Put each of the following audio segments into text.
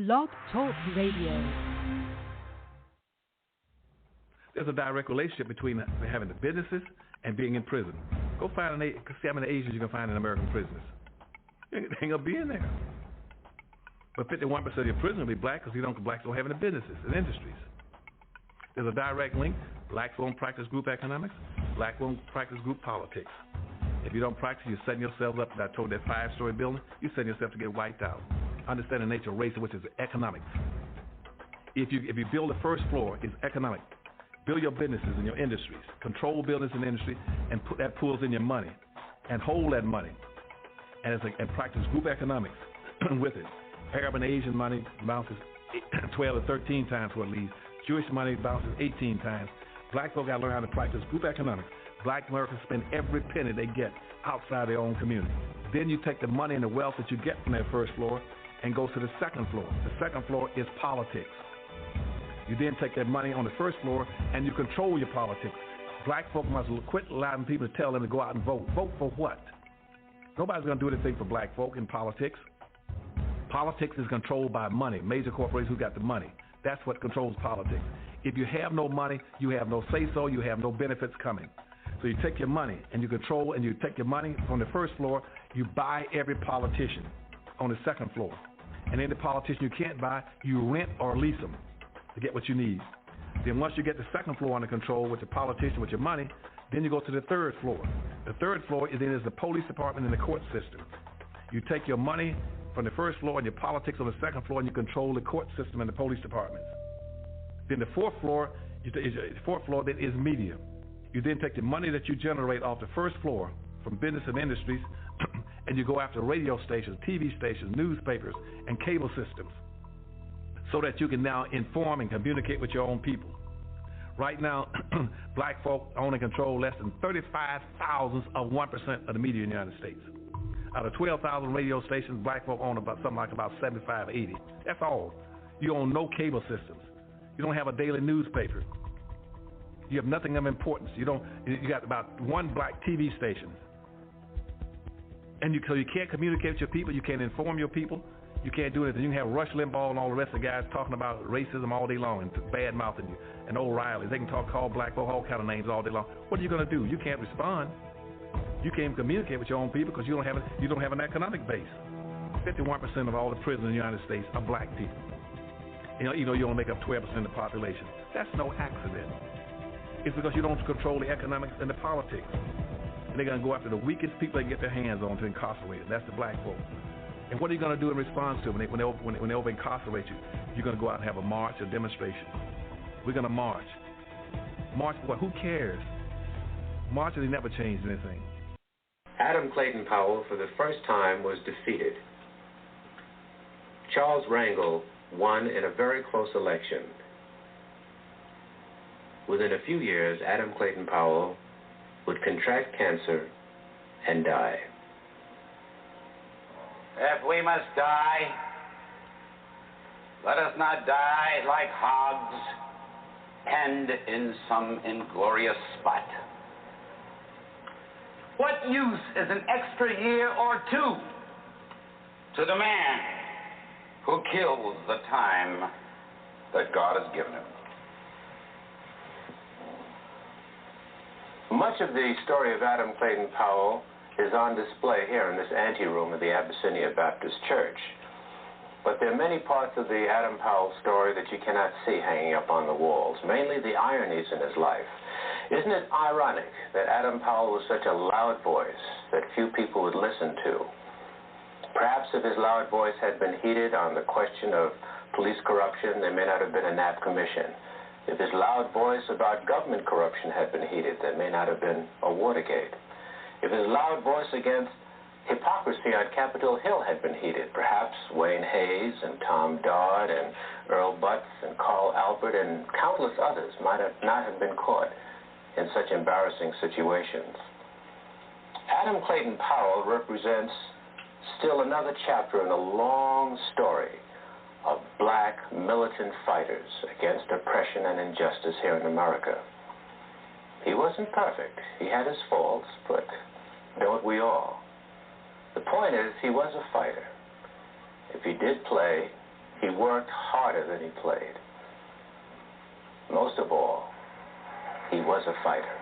Blog Talk Radio. There's a direct relationship between having the businesses and being in prison. Go find see how many Asians you can find in American prisons. They ain't gonna be in there. But 51% of your prisoners will be black because blacks don't have any businesses and industries. There's a direct link. Blacks won't practice group economics. Blacks won't practice group politics. If you don't practice, you're setting yourself up. I told that 5-story building, you're setting yourself to get wiped out. Understand the nature of race, which is economics. If you build the first floor, it's economic. Build your businesses and your industries. Control business and industry, and put that pulls in your money, and hold that money, and practice group economics with it. Arab and Asian money bounces 12 to 13 times what it leaves. Jewish money bounces 18 times. Black folk got to learn how to practice group economics. Black Americans spend every penny they get outside their own community. Then you take the money and the wealth that you get from that first floor and go to the second floor. The second floor is politics. You then take that money on the first floor and you control your politics. Black folk must quit allowing people to tell them to go out and vote. Vote for what? Nobody's going to do anything for black folk in politics. Politics is controlled by money, major corporations who got the money. That's what controls politics. If you have no money, you have no say-so, you have no benefits coming. So you take your money and you control, and you take your money from the first floor, you buy every politician on the second floor. And any politician you can't buy, you rent or lease them to get what you need. Then once you get the second floor under control with the politician, with your money, then you go to the third floor. The third floor is the police department and the court system. You take your money from the first floor and your politics on the second floor, and you control the court system and the police departments. Then the fourth floor then is media. You then take the money that you generate off the first floor from business and industries, and you go after radio stations, TV stations, newspapers, and cable systems, so that you can now inform and communicate with your own people. Right now, black folk own and control less than 35 thousandths of 1% of the media in the United States. Out of 12,000 radio stations, black folk own about 75, 80. That's all. You own no cable systems. You don't have a daily newspaper. You have nothing of importance. You got about one black TV station. And so you can't communicate with your people. You can't inform your people. You can't do anything. You can have Rush Limbaugh and all the rest of the guys talking about racism all day long and bad-mouthing you, and O'Reilly. They can call black folk all kind of names all day long. What are you going to do? You can't respond. You can't communicate with your own people because you don't have an economic base. 51% of all the prisoners in the United States are black people. You only make up 12% of the population. That's no accident. It's because you don't control the economics and the politics. And they're going to go after the weakest people they can get their hands on to incarcerate. That's the black folk. And what are you going to do in response to it when they over-incarcerate you? You're going to go out and have a march, a demonstration. We're going to march. March for what? Who cares? Marching never changed anything. Adam Clayton Powell, for the first time, was defeated. Charles Rangel won in a very close election. Within a few years, Adam Clayton Powell would contract cancer and die. If we must die, let us not die like hogs, penned in some inglorious spot. What use is an extra year or two to the man who kills the time that God has given him? Much of the story of Adam Clayton Powell is on display here in this anteroom of the Abyssinia Baptist Church. But there are many parts of the Adam Powell story that you cannot see hanging up on the walls, mainly the ironies in his life. Isn't it ironic that Adam Powell was such a loud voice that few people would listen to? Perhaps if his loud voice had been heated on the question of police corruption, there may not have been a Knapp Commission. If his loud voice about government corruption had been heated, there may not have been a Watergate. If his loud voice against hypocrisy on Capitol Hill had been heated, perhaps Wayne Hayes and Tom Dodd and Earl Butz and Carl Albert and countless others might not have been caught in such embarrassing situations. Adam Clayton Powell represents still another chapter in a long story of black militant fighters against oppression and injustice here in America. He wasn't perfect. He had his faults, but don't we all? The point is, he was a fighter. If he did play, He worked harder than he played. Most of all, he was a fighter.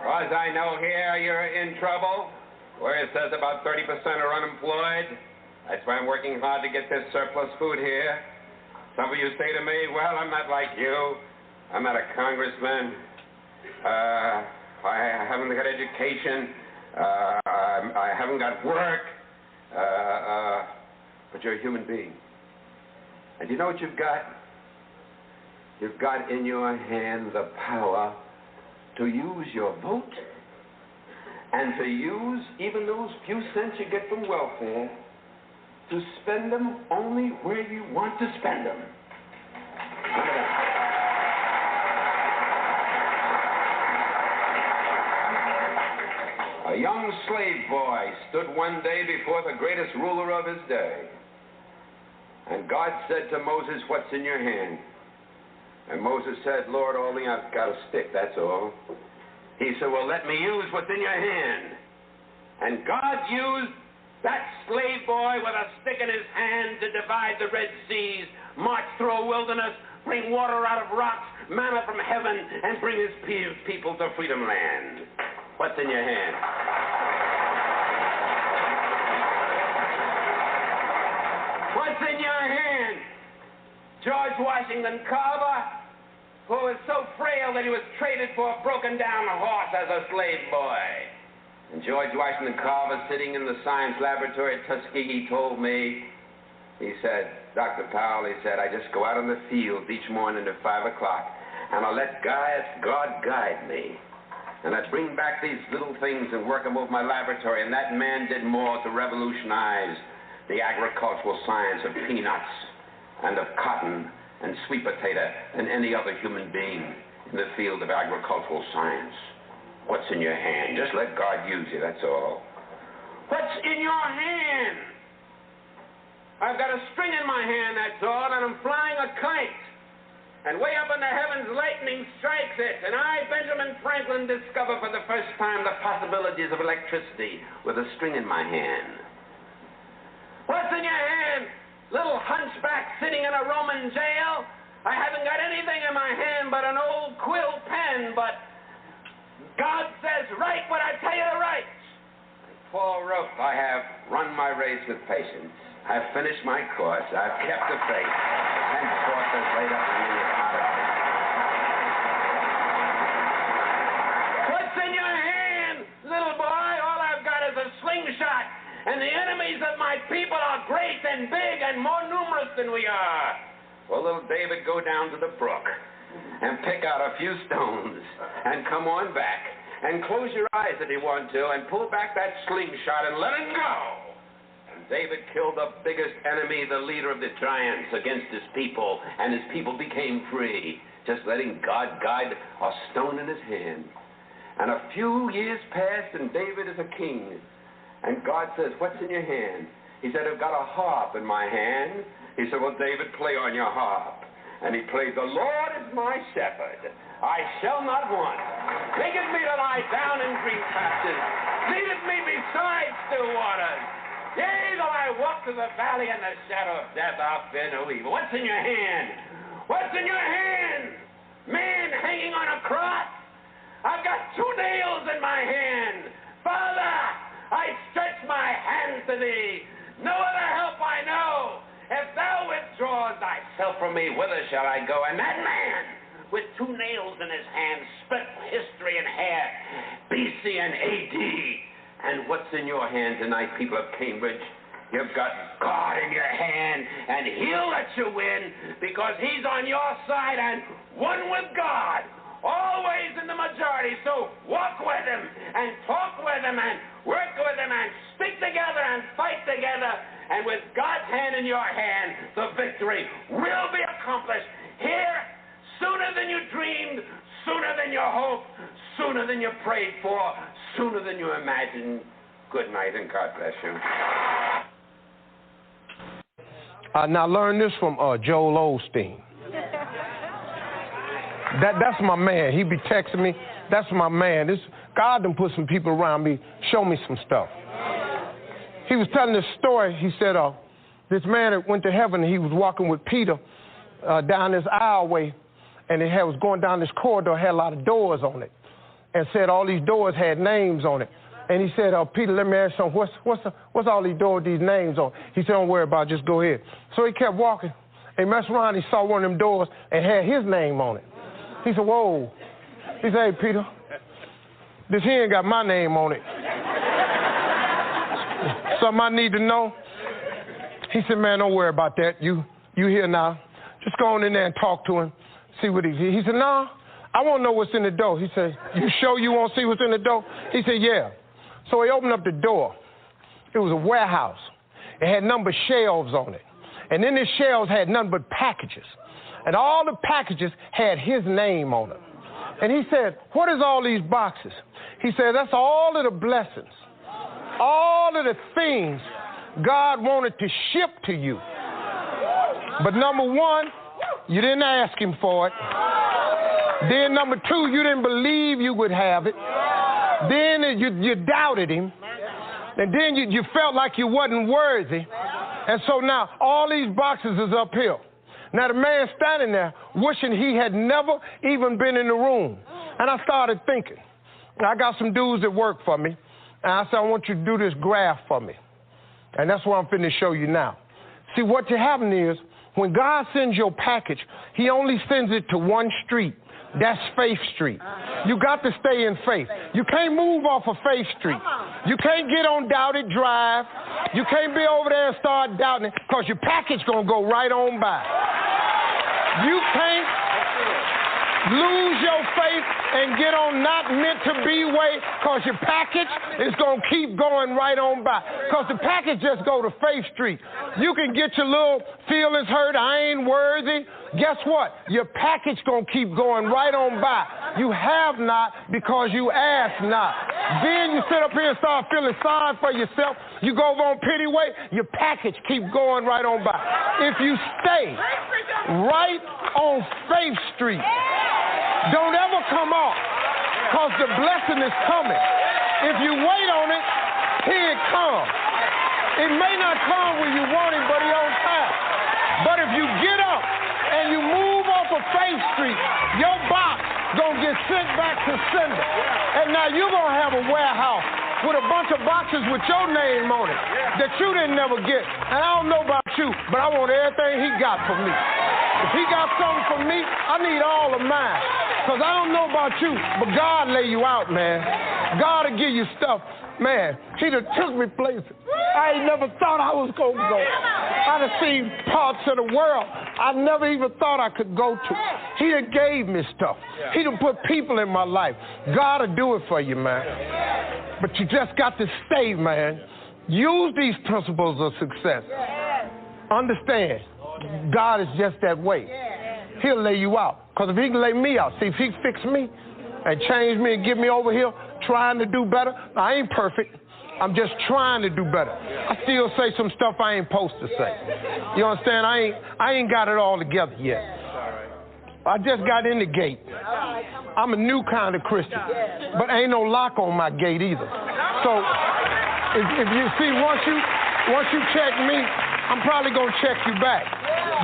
As I know here, you're in trouble, where it says about 30% are unemployed. That's why I'm working hard to get this surplus food here. Some of you say to me, well, I'm not like you. I'm not a congressman. I haven't got education. I haven't got work. But you're a human being. And you know what you've got? You've got in your hand the power to use your vote and to use even those few cents you get from welfare to spend them only where you want to spend them. Remember that. A young slave boy stood one day before the greatest ruler of his day. And God said to Moses, what's in your hand? And Moses said, Lord, only I've got a stick, that's all. He said, well, let me use what's in your hand. And God used that slave boy with a stick in his hand to divide the Red Seas, march through a wilderness, bring water out of rocks, manna from heaven, and bring his people to Freedom Land. What's in your hand? What's in your hand? George Washington Carver, who was so frail that he was traded for a broken-down horse as a slave boy. And George Washington Carver, sitting in the science laboratory at Tuskegee, told me, he said, Dr. Powell, he said, I just go out in the field each morning at 5 o'clock, and I let God guide me. And I bring back these little things and work them over my laboratory, and that man did more to revolutionize the agricultural science of peanuts and of cotton and sweet potato than any other human being in the field of agricultural science. What's in your hand? Just let God use you, that's all. What's in your hand? I've got a string in my hand, that's all, and I'm flying a kite. And way up in the heavens, lightning strikes it, and I, Benjamin Franklin, discover for the first time the possibilities of electricity with a string in my hand. What's in your hand? Little hunchback sitting in a Roman jail? I haven't got anything in my hand but an old quill pen, but God says, write what I tell you to write. Paul wrote, I have run my race with patience. I've finished my course. I've kept the faith. Henceforth is laid up for me the account of faith. What's in your hand, little boy? All I've got is a slingshot. And the enemies of my people are great and big and more numerous than we are. Well, little David, go down to the brook and pick out a few stones and come on back and close your eyes if you want to and pull back that slingshot and let it go. And David killed the biggest enemy, the leader of the giants, against his people, and his people became free, just letting God guide a stone in his hand. And a few years passed, and David is a king. And God says, what's in your hand? He said, I've got a harp in my hand. He said, well, David, play on your harp. And he played, the Lord is my shepherd. I shall not want. Maketh me to lie down in green pastures. Leadeth me beside still waters. Yea, though I walk through the valley and the shadow of death, I'll fear no evil. What's in your hand? What's in your hand? Man hanging on a cross. I've got 2 nails in my hand. Father, I stretch my hands to thee. No other help I know. If thou withdraws thyself from me, whither shall I go? And that man, with 2 nails in his hand, split history in half, BC and AD. And what's in your hand tonight, people of Cambridge? You've got God in your hand, and he'll let you win because he's on your side and one with God. Always in the majority, so walk with him and talk with him and work with him and stick together and fight together, and with God's hand in your hand, the victory will be accomplished here sooner than you dreamed, sooner than you hoped, sooner than you prayed for, sooner than you imagined. Good night and God bless you. Now learn this from Joel Osteen. That's my man. He be texting me. That's my man. God done put some people around me, show me some stuff. he was telling this story. He said, this man that went to heaven, he was walking with Peter down this aisleway, and it was going down this corridor, had a lot of doors on it, and said all these doors had names on it. And he said, Peter, let me ask you something. What's all these doors, these names on? He said, don't worry about it, just go ahead. So he kept walking. He messed around, he saw one of them doors and had his name on it. He said, whoa. He said, hey, Peter, this here ain't got my name on it. Something I need to know? He said, man, don't worry about that. You here now. Just go on in there and talk to him, see what he said, no, I want to know what's in the door. He said, you sure you want to see what's in the door? He said, yeah. So he opened up the door. It was a warehouse. It had number shelves on it. And then the shelves had nothing but packages. And all the packages had his name on them. And he said, what is all these boxes? He said, that's all of the blessings, all of the things God wanted to ship to you. But number one, you didn't ask him for it. Then number two, you didn't believe you would have it. Then you doubted him. And then you felt like you wasn't worthy. And so now all these boxes is uphill. Now the man standing there wishing he had never even been in the room. And I started thinking, I got some dudes that work for me. And I said, I want you to do this graph for me. And that's what I'm finna show you now. See, what happening is, when God sends your package, he only sends it to one street. That's Faith Street. You got to stay in faith. You can't move off of Faith Street. You can't get on Doubted Drive. You can't be over there and start doubting it, because your package going to go right on by. You can't lose your faith and get on not meant to be way, because your package is going to keep going right on by. Because the package just go to Faith Street. You can get your little feelings hurt, I ain't worthy. Guess what? Your package going to keep going right on by. You have not because you ask not. Then you sit up here and start feeling sorry for yourself. You go over on pity way, your package keep going right on by. If you stay right on Faith Street, don't ever come off, because the blessing is coming. If you wait on it, here it comes. It may not come when you want it, but it's on time. But if you get up and you move off of Faith Street, your box gonna get sent back to sender. And now you're gonna have a warehouse with a bunch of boxes with your name on it that you didn't never get. And I don't know about you, but I want everything he got for me. If he got something for me, I need all of mine. Because I don't know about you, but God lay you out, man. God will give you stuff. Man, he done took me places I ain't never thought I was going to go. I done seen parts of the world I never even thought I could go to. He done gave me stuff. He done put people in my life. God will do it for you, man. But you just got to stay, man. Use these principles of success. Understand, God is just that way. He'll lay you out. Because if he can lay me out, see, if he fix me and change me and get me over here trying to do better, I ain't perfect. I'm just trying to do better. I still say some stuff I ain't supposed to say. You understand? I ain't got it all together yet. I just got in the gate. I'm a new kind of Christian, but ain't no lock on my gate either. So if you see, once you check me, I'm probably gonna check you back.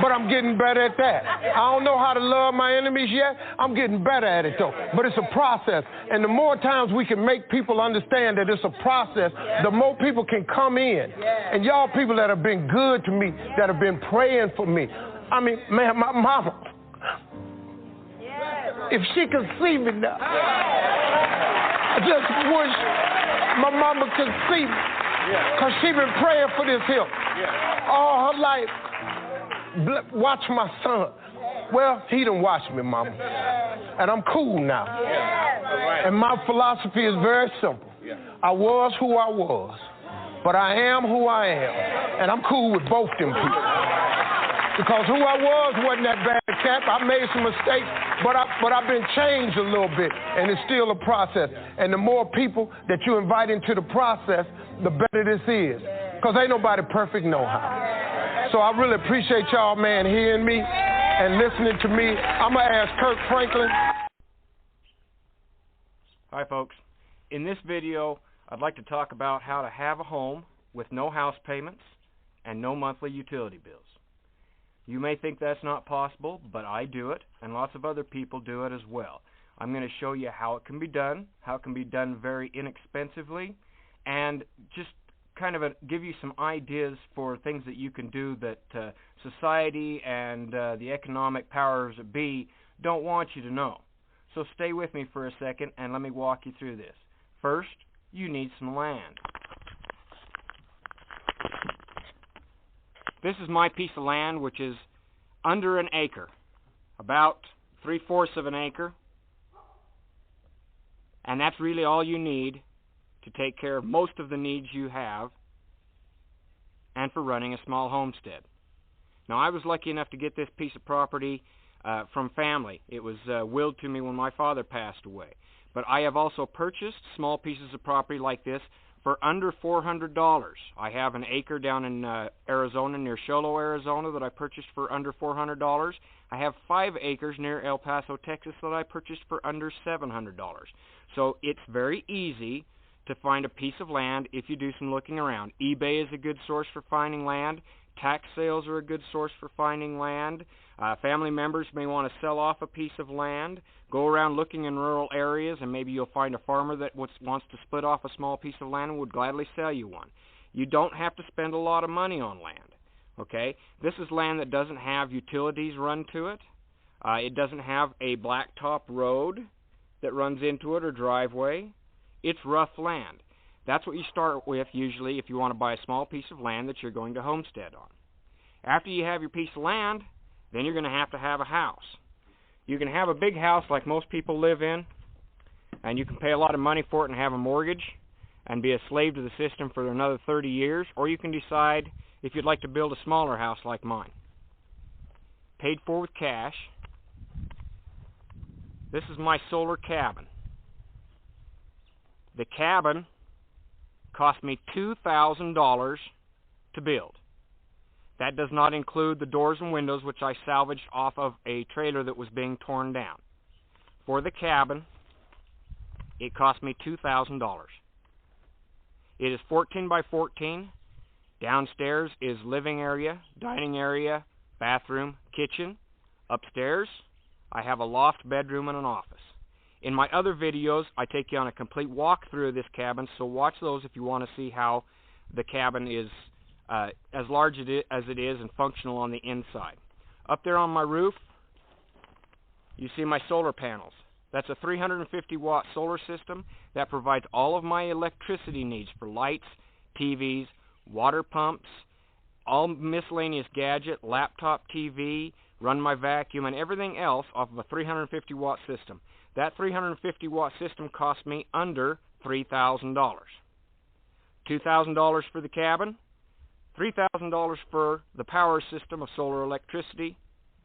But I'm getting better at that. I don't know how to love my enemies yet. I'm getting better at it, though. But it's a process. And the more times we can make people understand that it's a process, the more people can come in. And y'all people that have been good to me, that have been praying for me. I mean, man, my mama, if she could see me now, I just wish my mama could see me. Because she been praying for this here all her life. Watch my son. Well, he done watched me, mama. And I'm cool now. And my philosophy is very simple. I was who I was, but I am who I am. And I'm cool with both them people. Because who I was wasn't that bad a cat. I made some mistakes, but I've been changed a little bit, and it's still a process. And the more people that you invite into the process, the better this is. Because ain't nobody perfect no how. So I really appreciate y'all, man, hearing me and listening to me. I'm going to ask Kirk Franklin. Hi, folks. In this video, I'd like to talk about how to have a home with no house payments and no monthly utility bills. You may think that's not possible, but I do it, and lots of other people do it as well. I'm going to show you how it can be done very inexpensively, and just kind of give you some ideas for things that you can do that society and the economic powers that be don't want you to know. So stay with me for a second and let me walk you through this. First, you need some land. This is my piece of land, which is under an acre, about 3/4 of an acre, and that's really all you need to take care of most of the needs you have and for running a small homestead. Now, I was lucky enough to get this piece of property from family. It was willed to me when my father passed away. But I have also purchased small pieces of property like this for under $400. I have an acre down in Arizona, near Sholo, Arizona, that I purchased for under $400. I have 5 acres near El Paso, Texas, that I purchased for under $700. So it's very easy to find a piece of land if you do some looking around. eBay is a good source for finding land. Tax sales are a good source for finding land. Family members may want to sell off a piece of land. Go around looking in rural areas, and maybe you'll find a farmer that wants to split off a small piece of land and would gladly sell you one. You don't have to spend a lot of money on land. Okay? This is land that doesn't have utilities run to it. It doesn't have a blacktop road that runs into it or driveway. It's rough land. That's what you start with usually if you want to buy a small piece of land that you're going to homestead on. After you have your piece of land, then you're going to have a house. You can have a big house like most people live in, and you can pay a lot of money for it and have a mortgage and be a slave to the system for another 30 years, or you can decide if you'd like to build a smaller house like mine. Paid for with cash. This is my solar cabin. The cabin cost me $2,000 to build. That does not include the doors and windows, which I salvaged off of a trailer that was being torn down. For the cabin, it cost me $2,000. It is 14 by 14. Downstairs is living area, dining area, bathroom, kitchen. Upstairs, I have a loft, bedroom, and an office. In my other videos, I take you on a complete walkthrough of this cabin, so watch those if you want to see how the cabin is as large as it is and functional on the inside. Up there on my roof, you see my solar panels. That's a 350-watt solar system that provides all of my electricity needs for lights, TVs, water pumps, all miscellaneous gadget, laptop TV, run my vacuum, and everything else off of a 350-watt system. That 350-watt system cost me under $3,000. $2,000 for the cabin, $3,000 for the power system of solar electricity,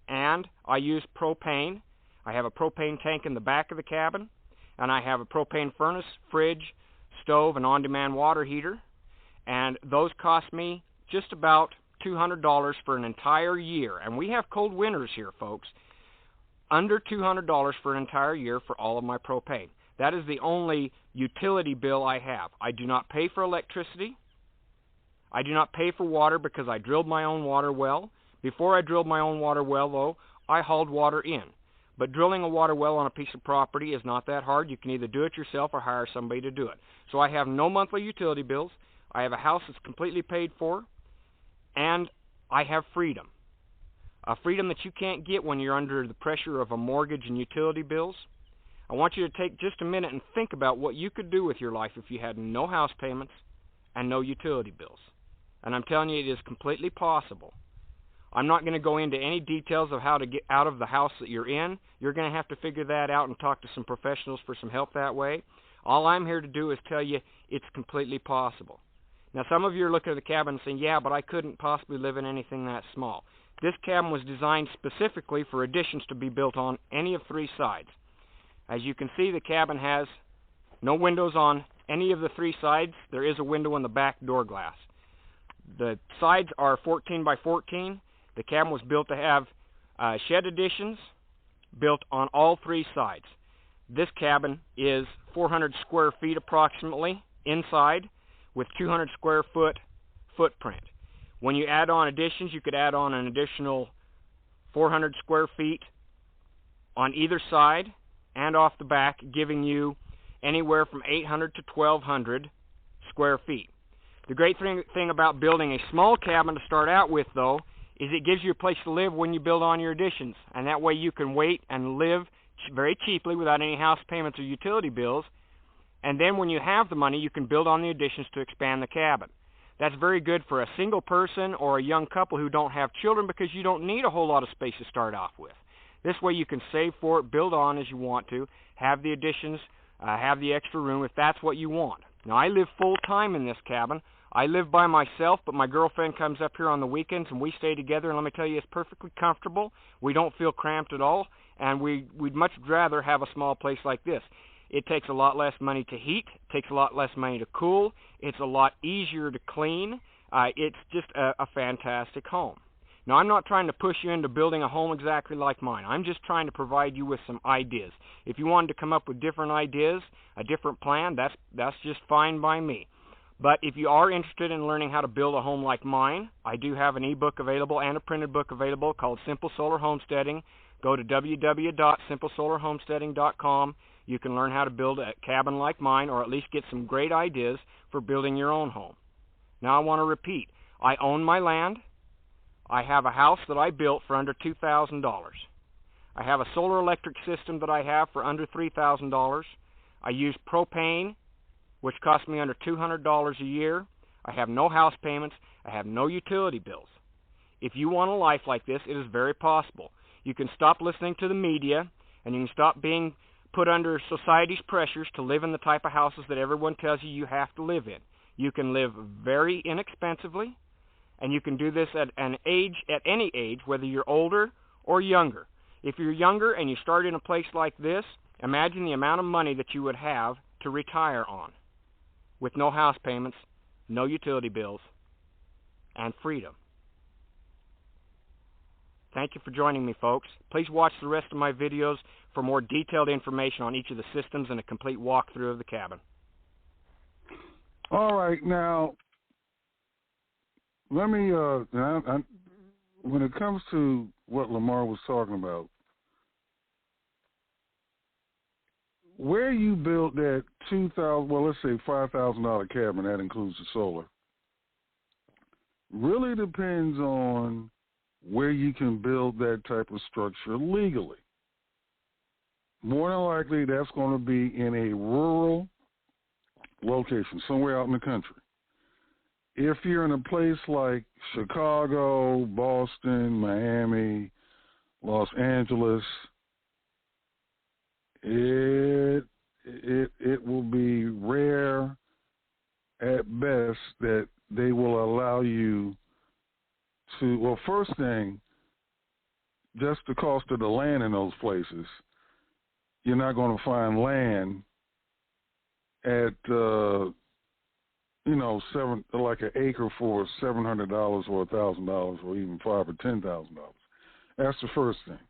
and I use propane. I have a propane tank in the back of the cabin, and I have a propane furnace, fridge, stove, and on-demand water heater, and those cost me just about $200 for an entire year. And we have cold winters here, folks. Under $200 for an entire year for all of my propane. That is the only utility bill I have. I do not pay for electricity. I do not pay for water because I drilled my own water well. Before I drilled my own water well, though, I hauled water in. But drilling a water well on a piece of property is not that hard. You can either do it yourself or hire somebody to do it. So I have no monthly utility bills. I have a house that's completely paid for, and I have freedom. A freedom that you can't get when you're under the pressure of a mortgage and utility bills. I want you to take just a minute and think about what you could do with your life if you had no house payments and no utility bills. And I'm telling you, it is completely possible. I'm not going to go into any details of how to get out of the house that you're in. You're going to have to figure that out and talk to some professionals for some help that way. All I'm here to do is tell you it's completely possible. Now, some of you are looking at the cabin and saying, yeah, but I couldn't possibly live in anything that small. This cabin was designed specifically for additions to be built on any of 3 sides. As you can see, the cabin has no windows on any of the 3 sides. There is a window in the back door glass. The sides are 14 by 14. The cabin was built to have shed additions built on all 3 sides. This cabin is 400 square feet approximately inside with 200 square foot footprint. When you add on additions, you could add on an additional 400 square feet on either side and off the back, giving you anywhere from 800 to 1,200 square feet. The great thing about building a small cabin to start out with, though, is it gives you a place to live when you build on your additions, and that way you can wait and live very cheaply without any house payments or utility bills, and then when you have the money, you can build on the additions to expand the cabin. That's very good for a single person or a young couple who don't have children, because you don't need a whole lot of space to start off with. This way you can save for it, build on as you want to, have the additions, have the extra room if that's what you want. Now, I live full-time in this cabin. I live by myself, but my girlfriend comes up here on the weekends, and we stay together, and let me tell you, it's perfectly comfortable. We don't feel cramped at all, and we'd much rather have a small place like this. It takes a lot less money to heat, takes a lot less money to cool, it's a lot easier to clean. It's just a fantastic home. Now, I'm not trying to push you into building a home exactly like mine. I'm just trying to provide you with some ideas. If you wanted to come up with different ideas, a different plan, that's just fine by me. But if you are interested in learning how to build a home like mine, I do have an ebook available and a printed book available called Simple Solar Homesteading. Go to www.simplesolarhomesteading.com. You can learn how to build a cabin like mine, or at least get some great ideas for building your own home. Now, I want to repeat. I own my land. I have a house that I built for under $2,000. I have a solar electric system that I have for under $3,000. I use propane, which costs me under $200 a year. I have no house payments. I have no utility bills. If you want a life like this, it is very possible. You can stop listening to the media, and you can stop being put under society's pressures to live in the type of houses that everyone tells you have to live in. You can live very inexpensively, and you can do this at any age, whether you're older or younger. If you're younger and you start in a place like this, imagine the amount of money that you would have to retire on, with no house payments, no utility bills, and freedom. Thank you for joining me, folks. Please watch the rest of my videos for more detailed information on each of the systems and a complete walkthrough of the cabin. All right, now, let me, when it comes to what Lamar was talking about, where you built that let's say $5,000 cabin, that includes the solar, really depends on where you can build that type of structure legally. More than likely, that's going to be in a rural location, somewhere out in the country. If you're in a place like Chicago, Boston, Miami, Los Angeles, it will be rare at best that they will allow you to, well, first thing, just the cost of the land in those places, you're not going to find land at, like an acre for $700 or $1,000 or even $5,000 or $10,000. That's the first thing.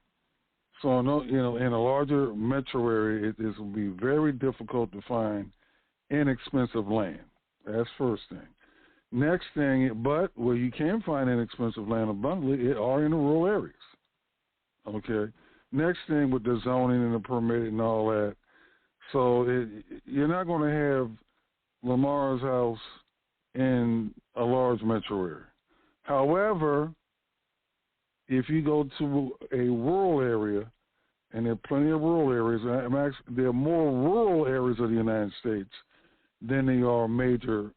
So, in a larger metro area, it will be very difficult to find inexpensive land. That's first thing. Next thing, but where you can find inexpensive land abundantly, are in the rural areas. Okay. Next thing with the zoning and the permit and all that. So you're not going to have Lamar's house in a large metro area. However, if you go to a rural area, and there are plenty of rural areas, there are more rural areas of the United States than there are major,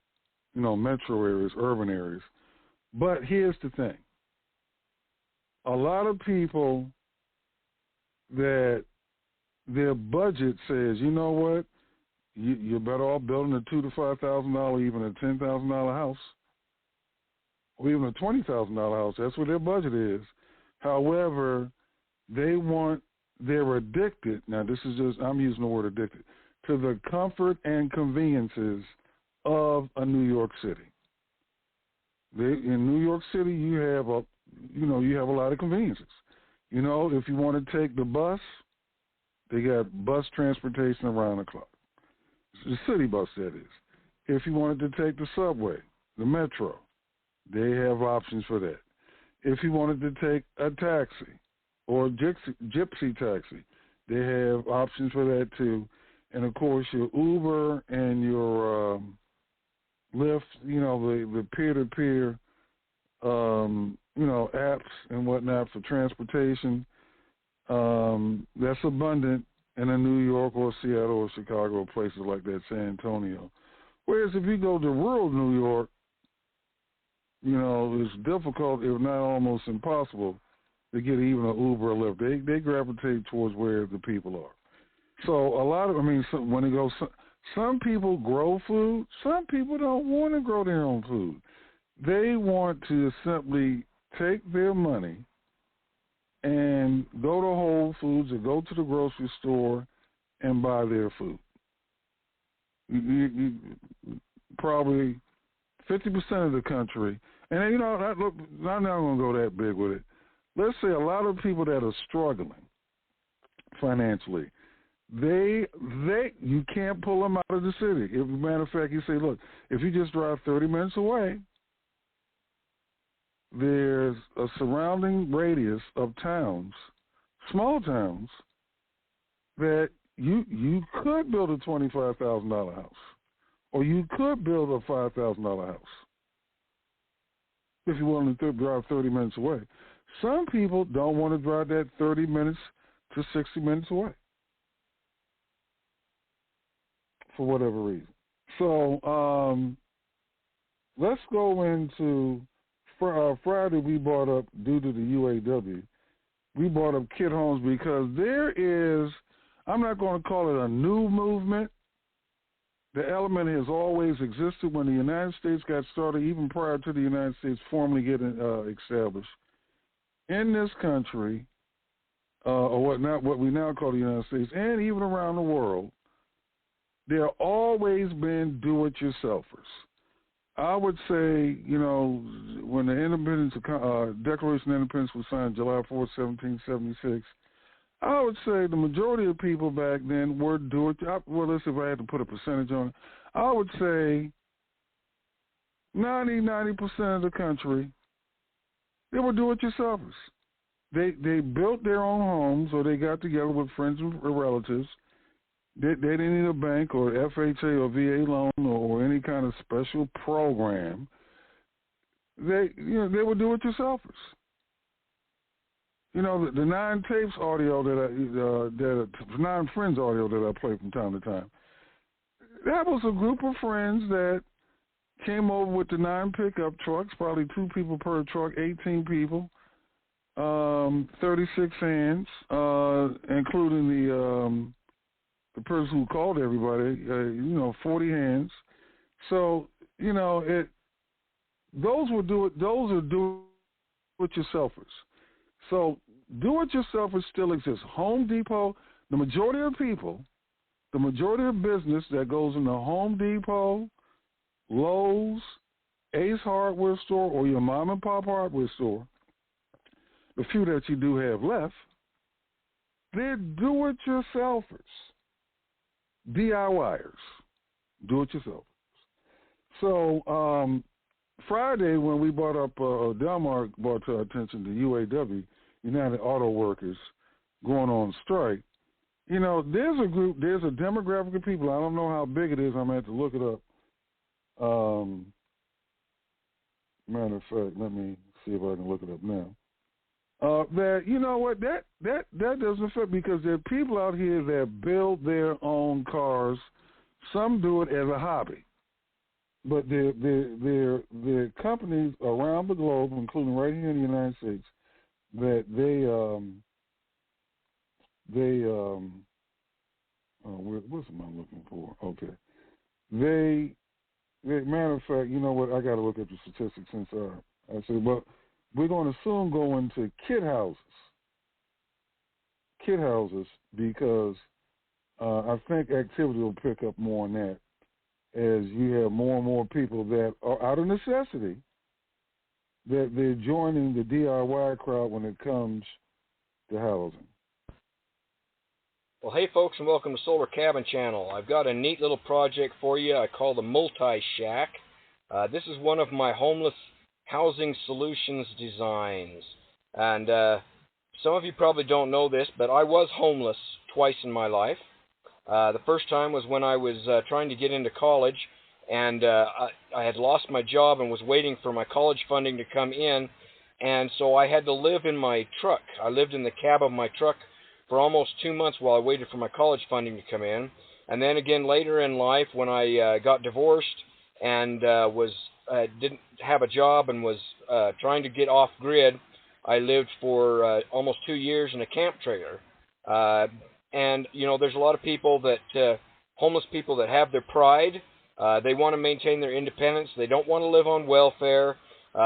metro areas, urban areas. But here's the thing. A lot of people that their budget says, you know what, you're better off building a $2,000 to $5,000, even a $10,000 house, or even a $20,000 house. That's what their budget is. However, they're addicted. Now, I'm using the word addicted, to the comfort and conveniences of a New York City. In New York City, you have a lot of conveniences. If you want to take the bus, they got bus transportation around the clock. The city bus, that is. If you wanted to take the subway, the metro, they have options for that. If you wanted to take a taxi or a gypsy taxi, they have options for that too. And of course, your Uber and your Lyft, the peer-to-peer, apps and whatnot for transportation. That's abundant in a New York or Seattle or Chicago or places like that, San Antonio. Whereas if you go to rural New York, it's difficult, if not almost impossible, to get even an Uber or Lyft. They gravitate towards where the people are. So when it goes, some people grow food. Some people don't want to grow their own food. They want to simply take their money and go to Whole Foods or go to the grocery store and buy their food. Probably 50% of the country, and I'm not going to go that big with it. Let's say a lot of people that are struggling financially, you can't pull them out of the city. As a matter of fact, you say, look, if you just drive 30 minutes away, there's a surrounding radius of towns, small towns, that you could build a $25,000 house, or you could build a $5,000 house if you're willing to drive 30 minutes away. Some people don't want to drive that 30 minutes to 60 minutes away for whatever reason. So let's go into Friday. We brought up, due to the UAW, we brought up kit homes because there is, I'm not going to call it a new movement. The element has always existed when the United States got started, even prior to the United States formally getting established. In this country, or what we now call the United States, and even around the world, there have always been do-it-yourselfers. I would say, when the Declaration of Independence was signed July 4th, 1776, I would say the majority of people back then were let's see if I had to put a percentage on it. I would say 90% of the country, they were do-it-yourselfers. They built their own homes, or they got together with friends and relatives. They didn't need a bank or FHA or VA loan or any kind of special program. They were do-it-yourselfers. The 9 tapes audio that 9 friends audio that I play from time to time. That was a group of friends that came over with the 9 pickup trucks, probably 2 people per truck, 18 people, 36 hands, including the person who called everybody, 40 hands. So, those are do-it-yourselfers. So do-it-yourselfers still exist. Home Depot, the majority of people, the majority of business that goes into Home Depot, Lowe's, Ace Hardware Store, or your mom and pop hardware store, the few that you do have left, they're do-it-yourselfers. DIYers, do-it-yourselfers. So Friday, when we brought up, Delmar brought to our attention the UAW, United Auto Workers, going on strike, there's a demographic of people, I don't know how big it is, I'm going to have to look it up. Matter of fact, let me see if I can look it up now. That doesn't affect, because there are people out here that build their own cars. Some do it as a hobby, but there are companies around the globe, including right here in the United States, that what's am I looking for? Okay, matter of fact, you know what? I got to look at the statistics since I said, well, we're going to soon go into kit houses, because I think activity will pick up more on that as you have more and more people that are out of necessity, that they're joining the DIY crowd when it comes to housing. Well, hey folks, and welcome to Solar Cabin Channel. I've got a neat little project for you I call the Multi-Shack. This is one of my homeless housing solutions designs. And some of you probably don't know this, but I was homeless twice in my life. The first time was when I was trying to get into college, and I had lost my job and was waiting for my college funding to come in, and so I had to live in my truck. I lived in the cab of my truck for almost 2 months while I waited for my college funding to come in. And then again later in life, when I got divorced and didn't have a job and was trying to get off grid, I lived for almost 2 years in a camp trailer. And, you know, there's a lot of people that, homeless people that have their pride. They want to maintain their independence. They don't want to live on welfare.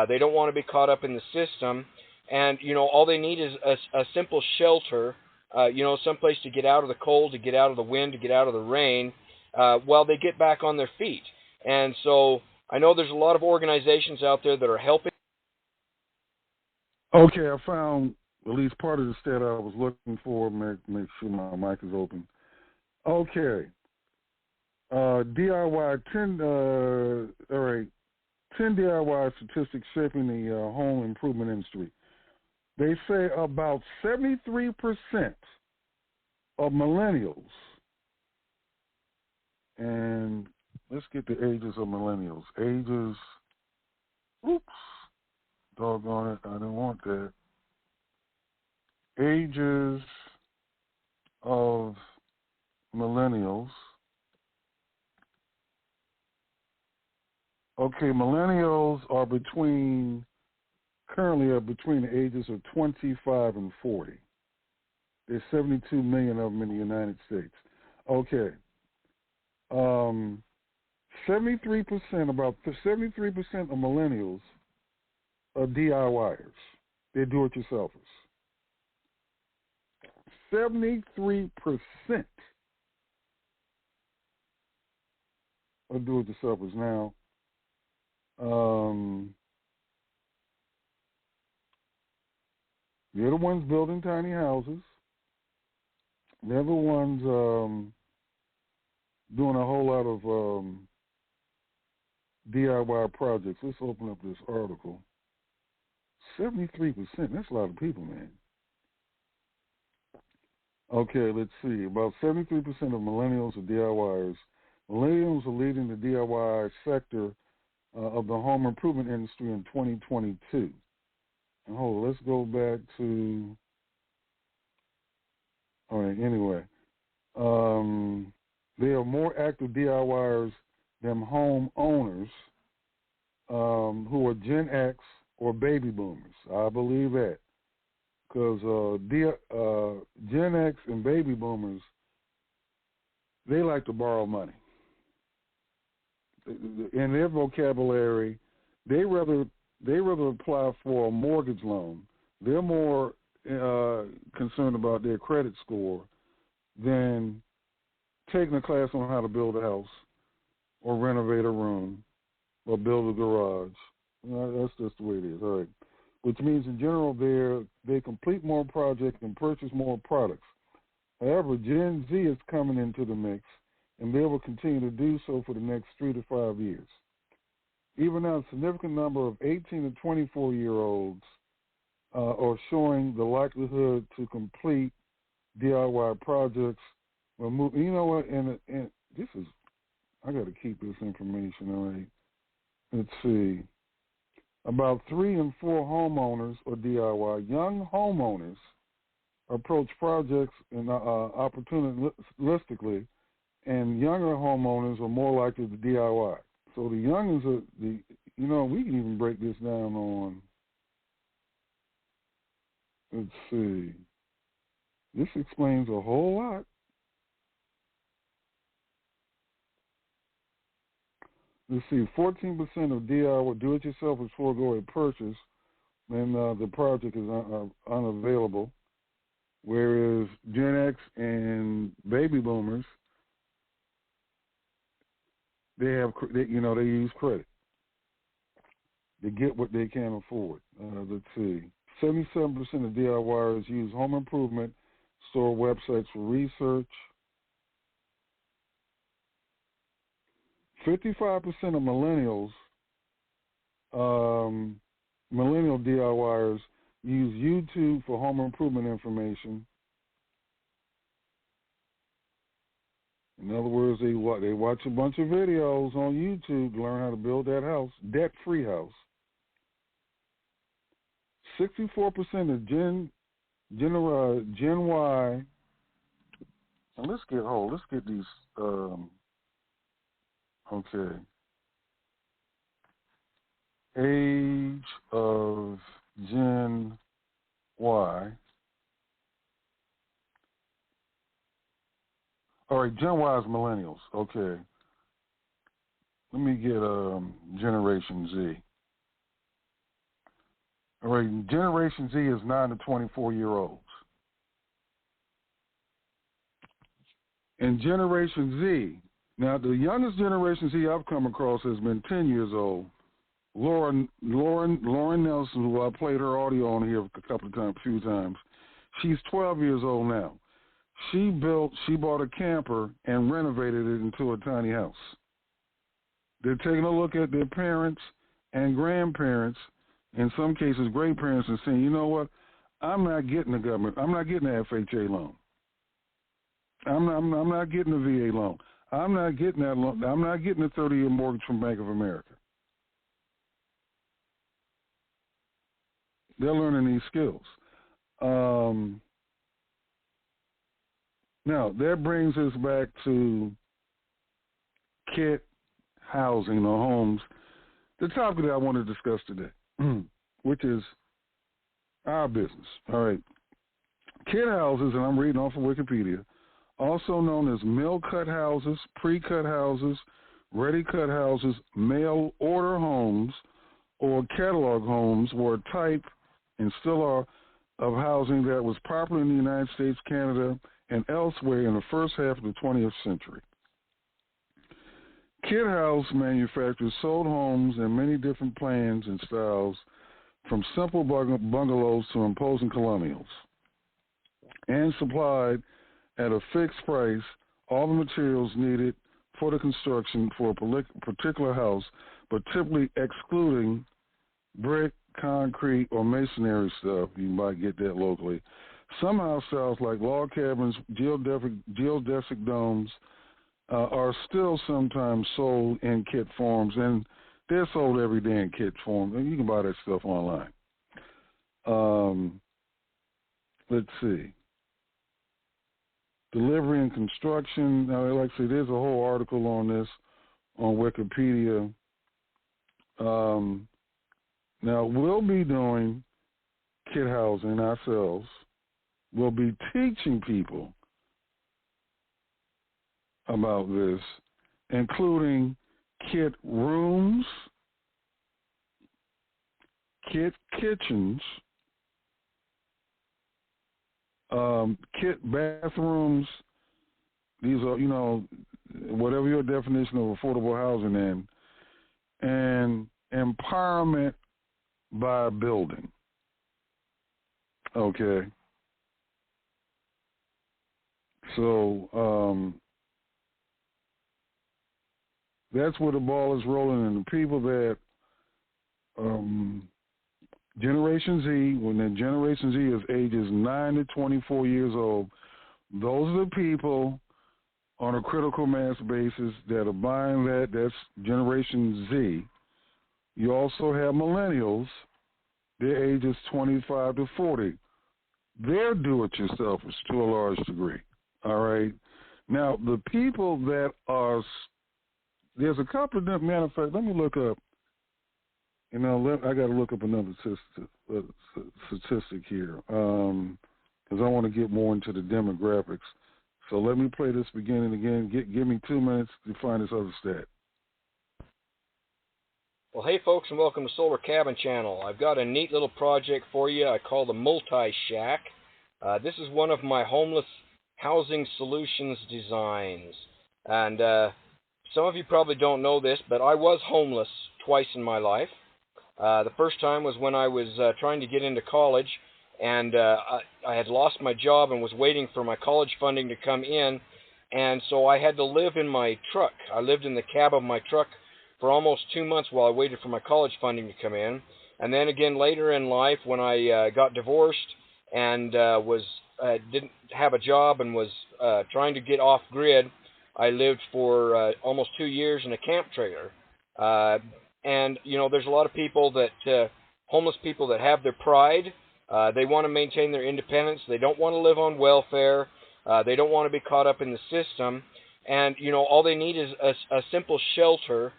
They don't want to be caught up in the system. And, you know, all they need is a simple shelter, you know, someplace to get out of the cold, to get out of the wind, to get out of the rain, while they get back on their feet. And so I know there's a lot of organizations out there that are helping. Okay, I found at least part of the stat I was looking for. Make sure my mic is open. Okay. DIY, 10 DIY statistics shaping the home improvement industry. They say about 73% of millennials, and let's get the ages of millennials. Ages, oops, doggone it, I don't want that. Ages of millennials. Okay, millennials are currently between the ages of 25 and 40. There's 72 million of them in the United States. Okay. 73%, about 73% of millennials are DIYers. They're do-it-yourselfers. 73% are do-it-yourselfers. Now, they're the ones building tiny houses. They're the ones doing a whole lot of DIY projects. Let's open up this article. 73%, that's a lot of people, man. Okay, let's see. About 73% of millennials are DIYers. Millennials are leading the DIY sector of the home improvement industry in 2022. And hold on, let's go back to, all right, anyway. There are more active DIYers than home owners who are Gen X or baby boomers. I believe that. Because Gen X and baby boomers, they like to borrow money. In their vocabulary, they rather apply for a mortgage loan. They're more concerned about their credit score than taking a class on how to build a house or renovate a room or build a garage. That's just the way it is. All right. Which means in general they complete more projects and purchase more products. However, Gen Z is coming into the mix, and they will continue to do so for the next 3 to 5 years. Even now, a significant number of 18 to 24-year-olds are showing the likelihood to complete DIY projects. You know what? And this is, I got to keep this information. All right. Let's see. About 3 in 4 homeowners are DIY. Young homeowners approach projects and opportunistically, and younger homeowners are more likely to DIY. So the youngins are we can even break this down on, let's see. This explains a whole lot. Let's see, 14% of DIY do-it-yourselfers forego a purchase when the project is unavailable, whereas Gen X and baby boomers, they use credit. They get what they can afford. Let's see, 77% of DIYers use home improvement store websites for research. 55% of millennials millennial DIYers use YouTube for home improvement information. In other words, they watch a bunch of videos on YouTube to learn how to build that house, debt-free house. 64% of Gen Y. And let's get these. Okay. Age of Gen Y. All right, Gen Y is millennials. Okay. Let me get Generation Z. All right, Generation Z is 9 to 24-year-olds. And Generation Z, now the youngest Generation Z I've come across has been 10 years old. Lauren Nelson, who I played her audio on here a few times, she's 12 years old now. She bought a camper and renovated it into a tiny house. They're taking a look at their parents and grandparents, in some cases great parents, and saying, you know what, I'm not getting the government, I'm not getting the FHA loan. I'm not getting the VA loan. I'm not getting that loan. I'm not getting a 30-year mortgage from Bank of America. They're learning these skills. Now, that brings us back to KIT housing or homes, the topic that I want to discuss today, which is our business. All right. KIT houses, and I'm reading off of Wikipedia, also known as mill-cut houses, pre-cut houses, ready-cut houses, mail-order homes, or catalog homes, were a type, and still are, of housing that was popular in the United States, Canada, and elsewhere in the first half of the 20th century. KIT house manufacturers sold homes in many different plans and styles, from simple bungalows to imposing colonials, and supplied at a fixed price all the materials needed for the construction for a particular house, but typically excluding brick, concrete, or masonry stuff. You might get that locally. Some house styles like log cabins, geodesic domes, are still sometimes sold in KIT forms, and they're sold every day in KIT form, and you can buy that stuff online. Let's see. Delivery and construction. Now, like I say, there's a whole article on this on Wikipedia. Now, we'll be doing KIT housing ourselves. We'll be teaching people about this, including KIT rooms, KIT kitchens, KIT bathrooms. These are, whatever your definition of affordable housing in, and empowerment by building. Okay. So that's where the ball is rolling, and the people that Generation Z, when the Generation Z is ages 9 to 24 years old, those are the people on a critical mass basis that are buying that. That's Generation Z. You also have millennials. Their ages 25 to 40. They're do-it-yourselfers to a large degree. All right. Now, the people that are, there's a couple of them. Matter of fact, let me look up. I got to look up another statistic here because I want to get more into the demographics. So let me play this beginning again. Give me 2 minutes to find this other stat. Well, hey, folks, and welcome to Solar Cabin Channel. I've got a neat little project for you I call the Multi-Shack. This is one of my homeless housing solutions designs. And some of you probably don't know this, but I was homeless twice in my life. The first time was when I was trying to get into college, and I had lost my job and was waiting for my college funding to come in, and so I had to live in my truck. I lived in the cab of my truck for almost 2 months while I waited for my college funding to come in, And then again later in life, when I got divorced and didn't have a job and was trying to get off grid, I lived for almost 2 years in a camp trailer. And you know, there's a lot of people that homeless people that have their pride. They want to maintain their independence. They don't want to live on welfare. They don't want to be caught up in the system. And, you know, all they need is a simple shelter,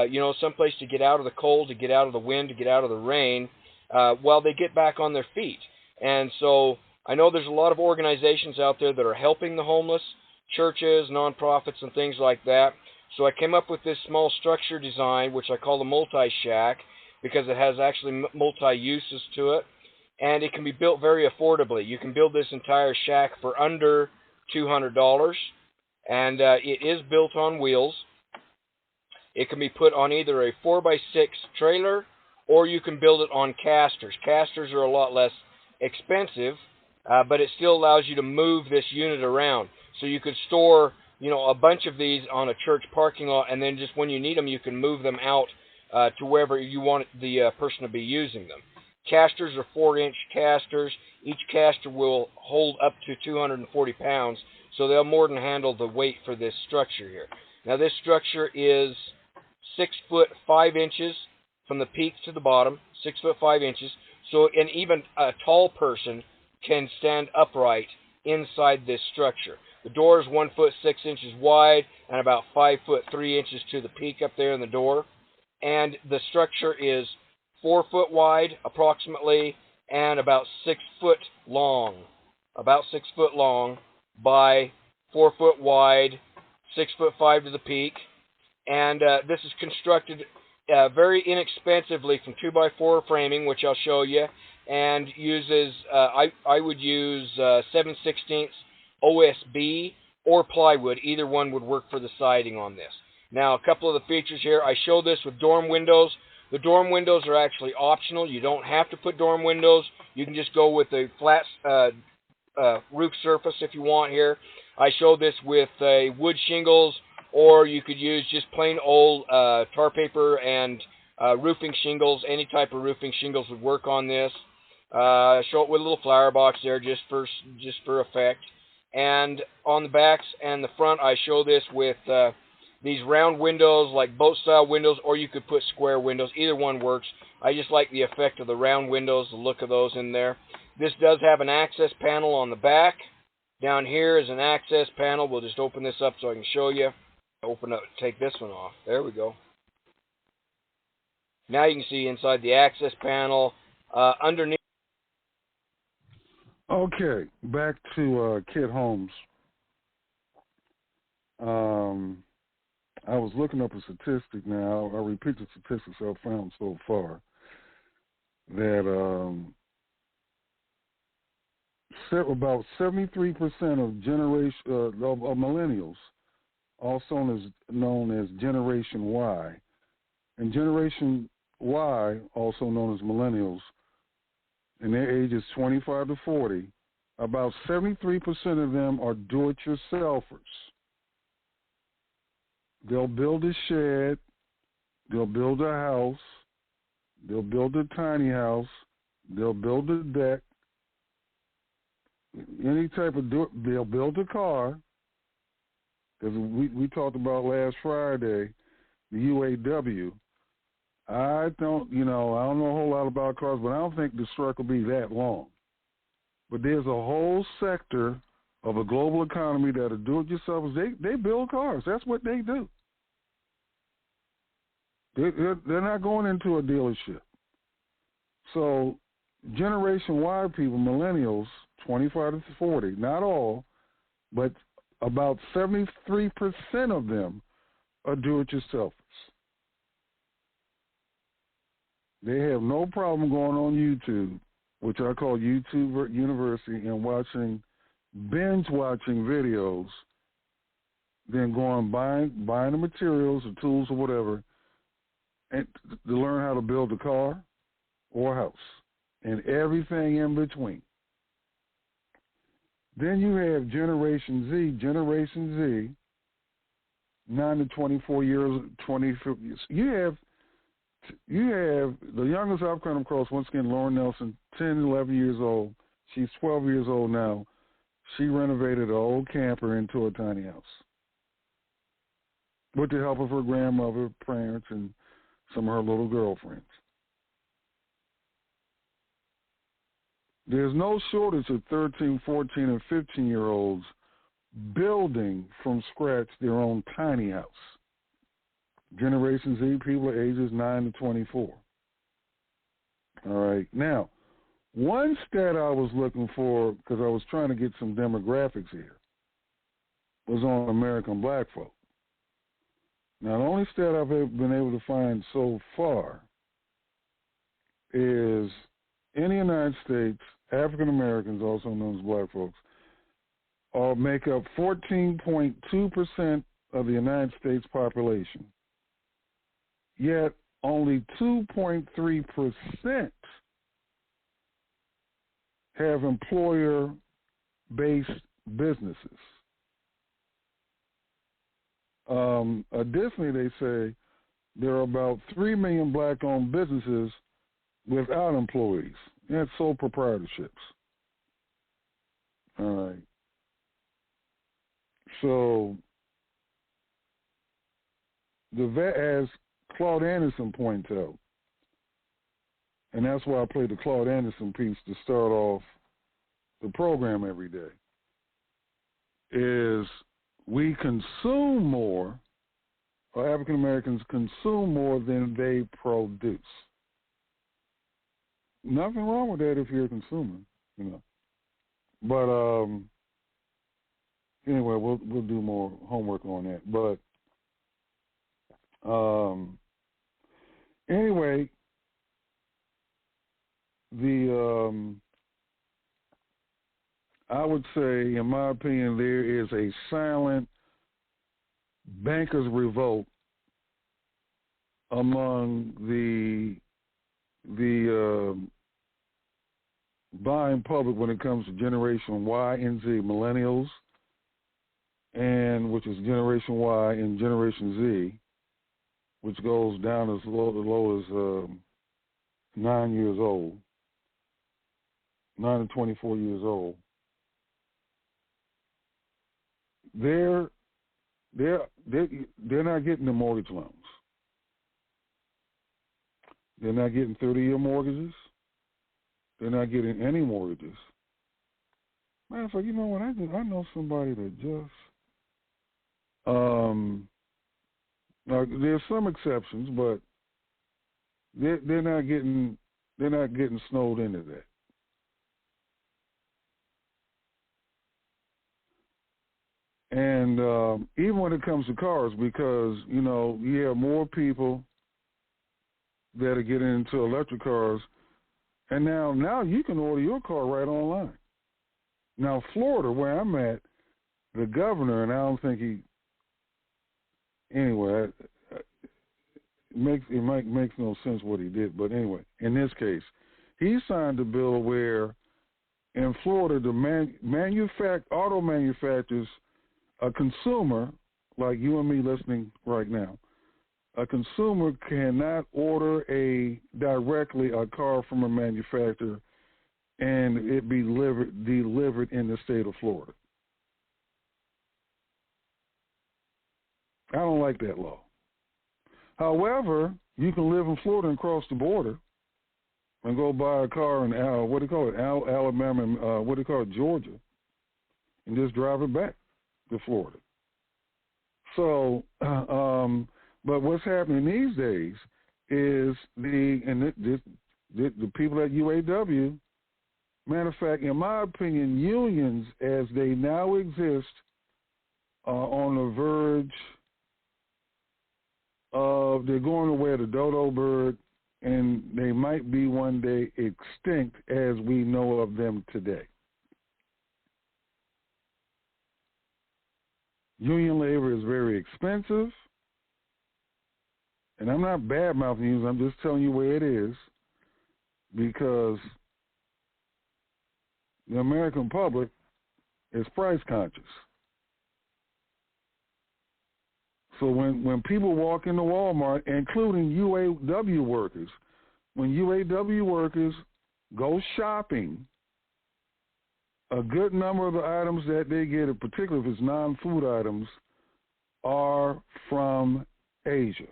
you know, someplace to get out of the cold, to get out of the wind, to get out of the rain, while they get back on their feet. And so I know there's a lot of organizations out there that are helping the homeless, churches, nonprofits, and things like that. So I came up with this small structure design, which I call the multi-shack, because it has actually multi-uses to it. And it can be built very affordably. You can build this entire shack for under $200, and it is built on wheels. It can be put on either a 4x6 trailer, or you can build it on casters. Casters are a lot less expensive, but it still allows you to move this unit around. So you could store, you know, a bunch of these on a church parking lot, and then just when you need them, you can move them out to wherever you want the person to be using them. Casters are 4-inch casters. Each caster will hold up to 240 pounds, so they'll more than handle the weight for this structure here. Now this structure is 6 foot 5 inches from the peak to the bottom, 6 foot 5 inches. So and even a tall person can stand upright inside this structure. The door is 1 foot 6 inches wide and about 5 foot 3 inches to the peak up there in the door. And the structure is 4 foot wide approximately and about 6 foot long. About 6 foot long by 4 foot wide, 6 foot 5 to the peak. And this is constructed very inexpensively from 2x4 framing, which I'll show you, and uses, I would use 7/16 OSB or plywood. Either one would work for the siding on this. Now, a couple of the features here. I show this with dorm windows. The dorm windows are actually optional. You don't have to put dorm windows. You can just go with a flat roof surface if you want here. I show this with wood shingles, or you could use just plain old tar paper and roofing shingles. Any type of roofing shingles would work on this. Show it with a little flower box there just for effect. And on the backs and the front, I show this with these round windows, like boat-style windows, or you could put square windows. Either one works. I just like the effect of the round windows, the look of those in there. This does have an access panel on the back. Down here is an access panel. We'll just open this up so I can show you. Open up, take this one off. There we go. Now you can see inside the access panel, underneath. Okay, back to Kit Homes. I was looking up a statistic now. I'll repeat the statistics I've found so far. That about 73% of millennials, also known as Generation Y, and Generation Y, also known as millennials, and their ages 25 to 40, about 73% of them are do-it-yourselfers. They'll build a shed, they'll build a house, they'll build a tiny house, they'll build a deck, any type of they'll build a car, because we talked about last Friday, the UAW. I don't know a whole lot about cars, but I don't think the strike will be that long. But there's a whole sector of a global economy that are do-it-yourselfers. They build cars. That's what they do. They're not going into a dealership. So Generation Y people, millennials, 25 to 40, not all, but about 73% of them are do-it-yourselfers. They have no problem going on YouTube, which I call YouTube University, and binge-watching videos, then going buying the materials, the tools, or whatever, and to learn how to build a car or a house, and everything in between. Then you have Generation Z, 9 to 24 years, 20. You have you have the youngest I've come across, once again, Lauren Nelson, 10, 11 years old. She's 12 years old now. She renovated an old camper into a tiny house with the help of her grandmother, parents, and some of her little girlfriends. There's no shortage of 13, 14, and 15-year-olds building from scratch their own tiny house. Generation Z, people are ages 9 to 24. All right. Now, one stat I was looking for, because I was trying to get some demographics here, was on American black folk. Now, the only stat I've been able to find so far is in the United States, African Americans, also known as black folks, make up 14.2% of the United States population. Yet only 2.3% have employer-based businesses. Additionally, they say there are about 3 million black-owned businesses without employees. That's sole proprietorships. All right. So, as Claude Anderson points out, and that's why I play the Claude Anderson piece to start off the program every day, is we consume more, or African Americans consume more than they produce. Nothing wrong with that if you're a consumer, you know. But anyway, we'll do more homework on that. But anyway, I would say, in my opinion, there is a silent bankers' revolt among the buying public when it comes to Generation Y and Z, millennials, and which is Generation Y and Generation Z, which goes down as low as 9 years old, 9 to 24 years old. They're not getting the mortgage loans. They're not getting 30-year mortgages. They're not getting any mortgages. Man, it's like, you know what? I know somebody that just there's some exceptions, but they're not getting snowed into that. And even when it comes to cars, because, you know, you have more people that are getting into electric cars, and now you can order your car right online. Now, Florida, where I'm at, the governor, and I don't think anyway, it makes no sense what he did, but anyway, in this case, he signed a bill where in Florida, the auto manufacturers, a consumer, like you and me listening right now, a consumer cannot order directly a car from a manufacturer and it be delivered in the state of Florida. I don't like that law. However, you can live in Florida and cross the border and go buy a car in Alabama, Georgia, and just drive it back to Florida. So, but what's happening these days is the people at UAW, matter of fact, in my opinion, unions as they now exist are on the verge of, they're going to wear the dodo bird, and they might be one day extinct as we know of them today. Union labor is very expensive, and I'm not bad-mouthing you, I'm just telling you where it is, because the American public is price conscious. So when people walk into Walmart, including UAW workers, when UAW workers go shopping, a good number of the items that they get, particularly if it's non-food items, are from Asia.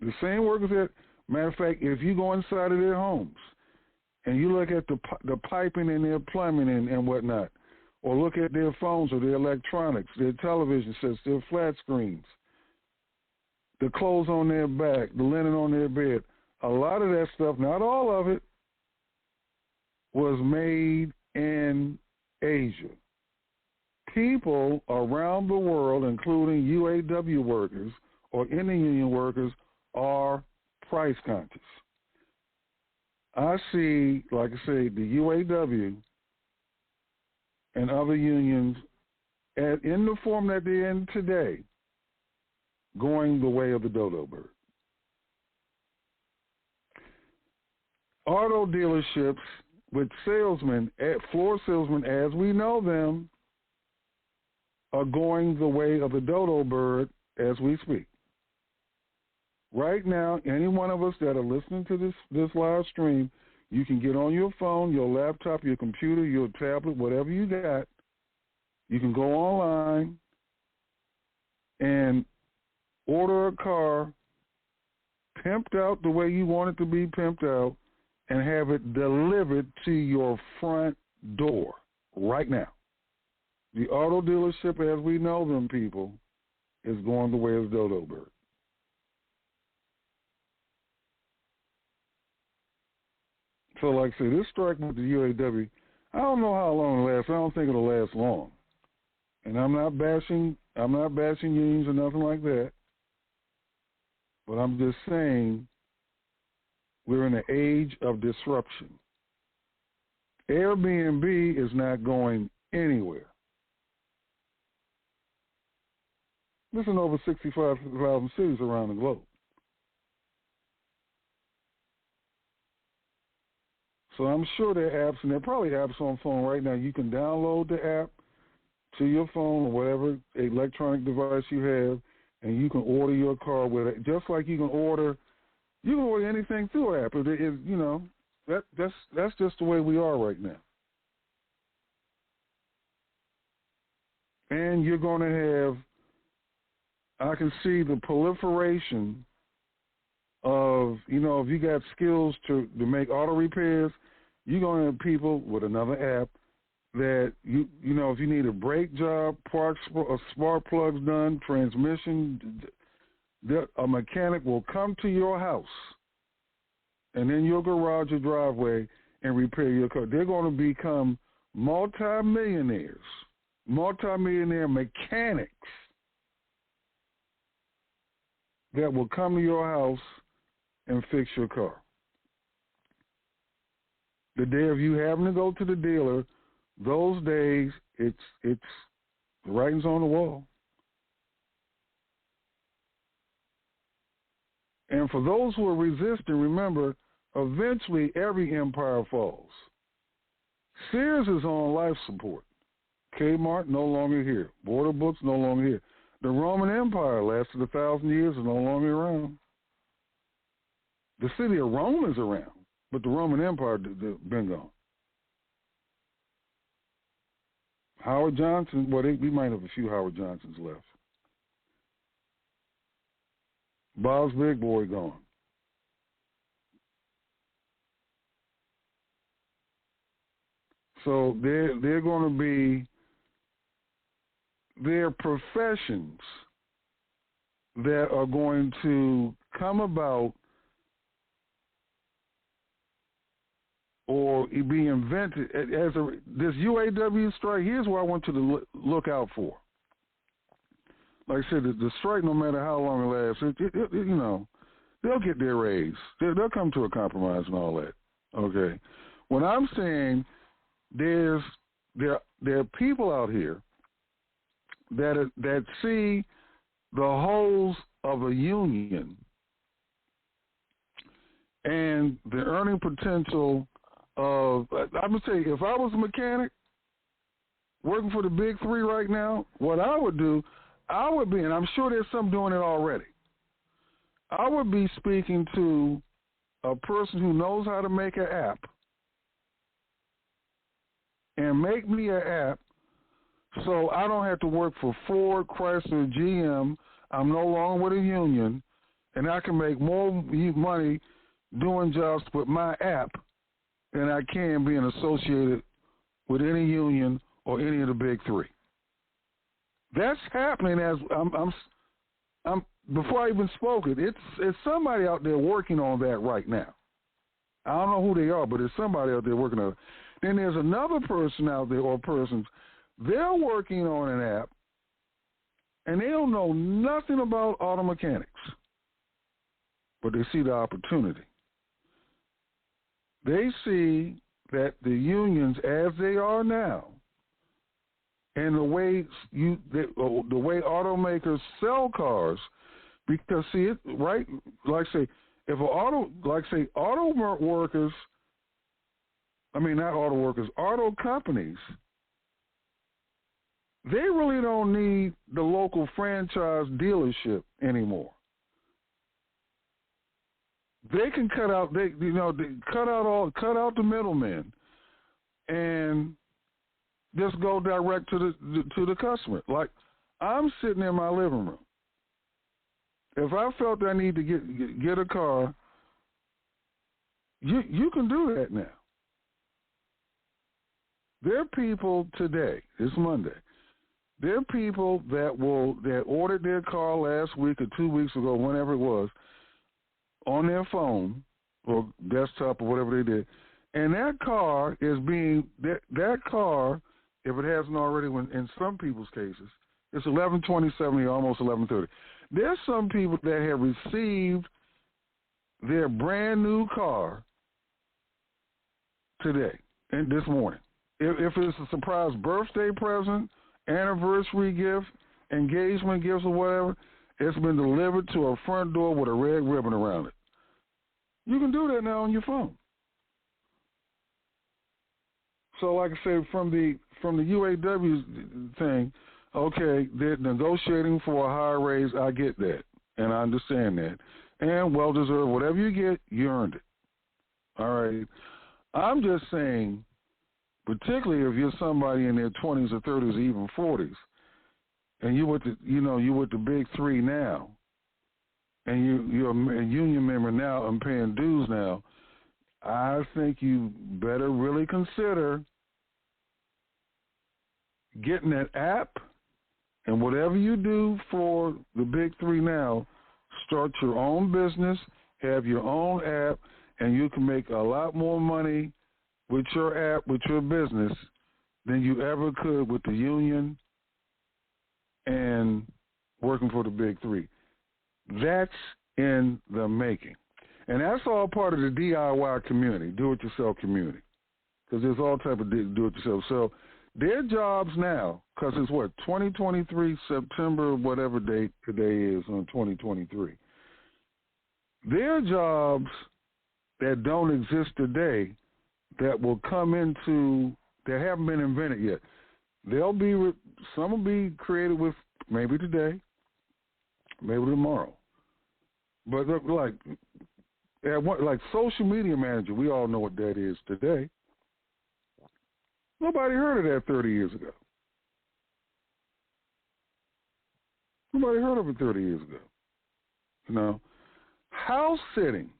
The same workers that, matter of fact, if you go inside of their homes and you look at the piping in their plumbing and whatnot, or look at their phones or their electronics, their television sets, their flat screens, the clothes on their back, the linen on their bed, a lot of that stuff, not all of it, was made in Asia. People around the world, including UAW workers or any union workers, are price conscious. I see, like I say, the UAW and other unions in the form that they're in today going the way of the dodo bird. Auto dealerships with salesmen, floor salesmen as we know them, are going the way of the dodo bird as we speak. Right now, any one of us that are listening to this live stream, you can get on your phone, your laptop, your computer, your tablet, whatever you got. You can go online and order a car pimped out the way you want it to be pimped out and have it delivered to your front door right now. The auto dealership, as we know them, people, is going the way of the dodo bird. So, like I say, this strike with the UAW, I don't know how long it'll last. I don't think it'll last long. And I'm not bashing unions or nothing like that. But I'm just saying we're in an age of disruption. Airbnb is not going anywhere. There's in over 65,000 cities around the globe. So I'm sure there are apps, and there are probably apps on phone right now. You can download the app to your phone or whatever electronic device you have, and you can order your car with it. Just like you can order anything through an app. That's just the way we are right now. And you're going to have, I can see the proliferation of, if you got skills to make auto repairs, you're going to have people with another app that, if you need a brake job, spark plugs done, transmission, a mechanic will come to your house and in your garage or driveway and repair your car. They're going to become multimillionaire mechanics that will come to your house and fix your car. The day of you having to go to the dealer, those days, it's the writing's on the wall. And for those who are resisting, remember, eventually every empire falls. Sears is on life support. Kmart no longer here. Border Books no longer here. The Roman Empire lasted 1,000 years and no longer around. The city of Rome is around, but the Roman Empire been gone. Howard Johnson, we might have a few Howard Johnsons left. Bob's Big Boy gone. So they're going to be their professions that are going to come about or be invented as this UAW strike. Here's what I want you to look out for. Like I said, the strike, no matter how long it lasts, they'll get their raise. They'll come to a compromise and all that. Okay. What I'm saying, there are people out here that see the holes of a union and the earning potential of, I'm going to tell you, if I was a mechanic, working for the big three right now, what I would do, I would be, and I'm sure there's some doing it already, I would be speaking to a person who knows how to make an app and make me an app so I don't have to work for Ford, Chrysler, GM. I'm no longer with a union, and I can make more money doing jobs with my app than I can being associated with any union or any of the big three. That's happening as I'm before I even spoke it. It's somebody out there working on that right now. I don't know who they are, but there's somebody out there working on it. Then there's another person out there or persons. They're working on an app, and they don't know nothing about auto mechanics, but they see the opportunity. They see that the unions, as they are now, and the way automakers sell cars, because see it right, like say if auto companies, they really don't need the local franchise dealership anymore. They can cut out the middlemen and just go direct to the customer. Like I'm sitting in my living room. If I felt I need to get a car, you can do that now. There are people today, it's Monday, there are people that ordered their car last week or 2 weeks ago, whenever it was, on their phone or desktop or whatever they did, and that car is that car, if it hasn't already, in some people's cases, it's 11/20/70, almost 11/30. There's some people that have received their brand new car today and this morning. If it's a surprise birthday present, anniversary gift, engagement gifts or whatever, it's been delivered to a front door with a red ribbon around it. You can do that now on your phone. So like I said, from the UAW thing, okay, they're negotiating for a higher raise. I get that, and I understand that. And well-deserved. Whatever you get, you earned it. All right. I'm just saying, particularly if you're somebody in their 20s or 30s or even 40s, and you're with the big three now, and you're a union member now and paying dues now, I think you better really consider getting that app, and whatever you do for the big three now, start your own business, have your own app, and you can make a lot more money with your app, with your business, than you ever could with the union and working for the big three. That's in the making. And that's all part of the DIY community, do-it-yourself community, because there's all type of do-it-yourself. So their jobs now, because it's 2023, September, whatever date today is on 2023. Their jobs that don't exist today that will come into, that haven't been invented yet. Some will be created with maybe today, maybe tomorrow. But like social media manager, we all know what that is today. Nobody heard of that 30 years ago. Nobody heard of it 30 years ago. House sitting.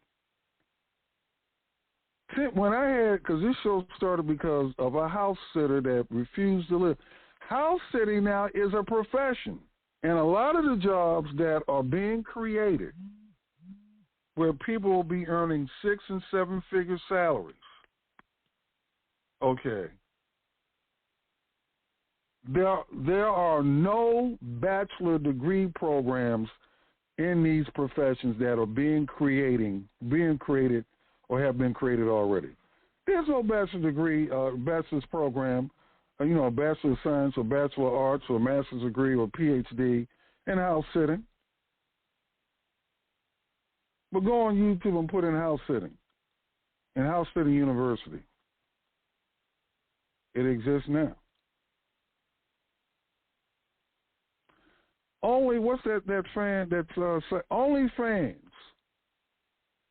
When I had, because this show started because of a house sitter that refused to live. House sitting now is a profession. And a lot of the jobs that are being created where people will be earning 6- and 7-figure salaries. Okay. There are no bachelor degree programs in these professions that are being created or have been created already. There's no bachelor's program, a bachelor of science or bachelor of arts or master's degree or PhD in house sitting. But go on YouTube and put in house sitting and house sitting university. It exists now. what's that fan that's OnlyFans?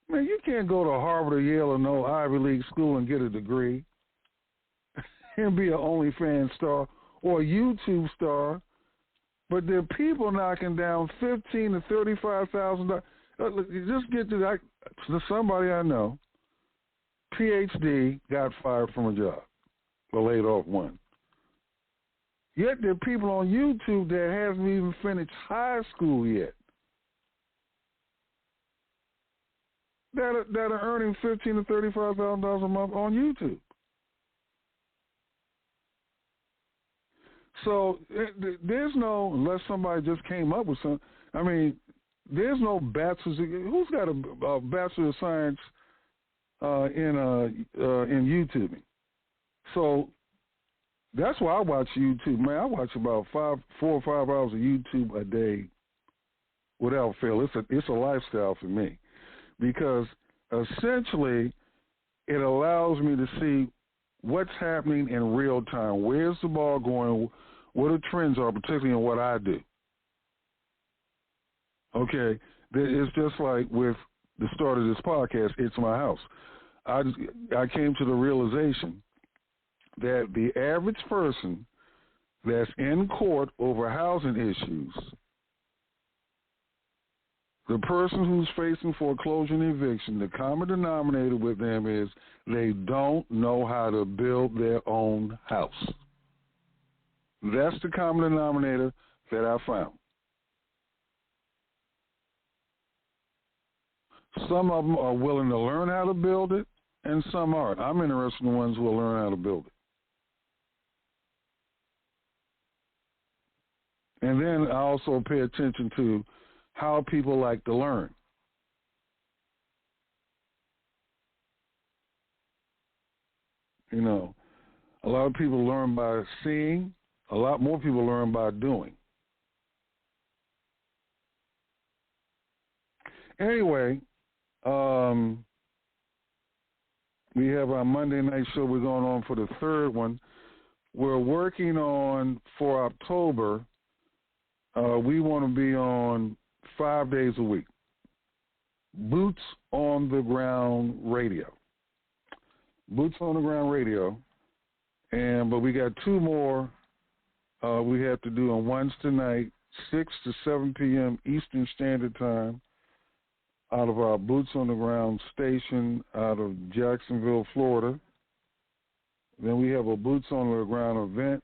Man, you can't go to Harvard or Yale or no Ivy League school and get a degree and be an OnlyFans star or a YouTube star. But there are people knocking down $15,000 to $35,000. Just get to that. Somebody I know, PhD, got fired from a job or laid off one. Yet there are people on YouTube that haven't even finished high school yet that are earning $15,000 to $35,000 a month on YouTube. So there's no, unless somebody just came up with something. I mean, there's no bachelor's. Who's got a Bachelor of Science in YouTubing? So that's why I watch YouTube, man. I watch about 4 or 5 hours of YouTube a day without fail. It's a lifestyle for me because essentially it allows me to see what's happening in real time. Where's the ball going? What the trends are, particularly in what I do. Okay, it's just like with the start of this podcast, It's My House. I came to the realization that the average person that's in court over housing issues, the person who's facing foreclosure and eviction, the common denominator with them is they don't know how to build their own house. That's the common denominator that I found. Some of them are willing to learn how to build it, and some aren't. I'm interested in the ones who will learn how to build it. And then I also pay attention to how people like to learn. You know, a lot of people learn by seeing. A lot more people learn by doing. Anyway, we have our Monday night show. We're going on for the third one. We're working on, for October, we want to be on 5 days a week. Boots on the Ground Radio. Boots on the Ground Radio. But we got 2 more we have to do on Wednesday night, 6 to 7 p.m. Eastern Standard Time, out of our Boots on the Ground station out of Jacksonville, Florida. Then we have a Boots on the Ground event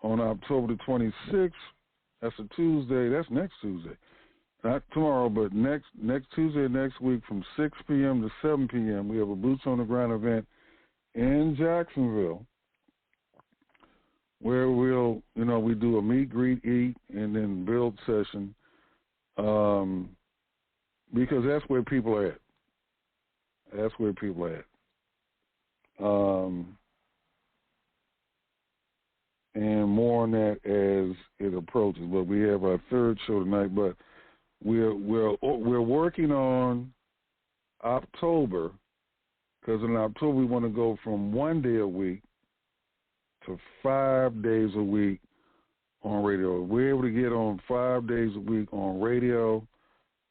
on October the 26th. That's a Tuesday. That's next Tuesday. Not tomorrow, but next Tuesday next week from 6 p.m. to 7 p.m. We have a Boots on the Ground event in Jacksonville where we do a meet, greet, eat, and then build session because that's where people are at. That's where people are at. And more on that as it approaches. But we have our third show tonight. But we're working on October because in October we want to go from 1 day a week to 5 days a week on radio. We're able to get on 5 days a week on radio,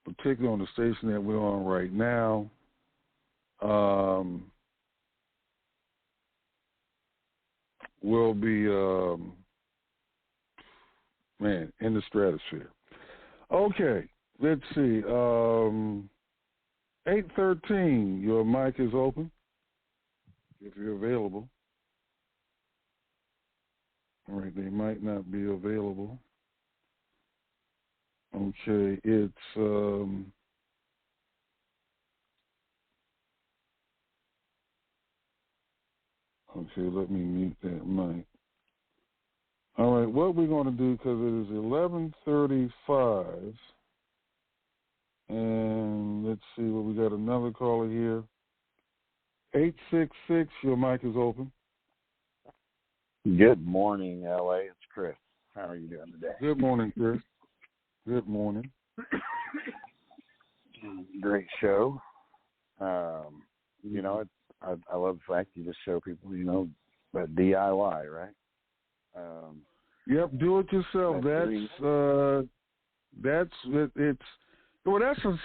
particularly on the station that we're on right now. We'll be, in the stratosphere. Okay, let's see. 813, your mic is open, if you're available. All right, they might not be available. Okay, it's okay, let me mute that mic. All right, what we're going to do, because it is 11:35, and let's see, we got another caller here. 866, your mic is open. Good morning, L.A. It's Chris. How are you doing today? Good morning, Chris. Good morning. Great show. I love the fact you just show people, that DIY, right? Yep, do it yourself. That's a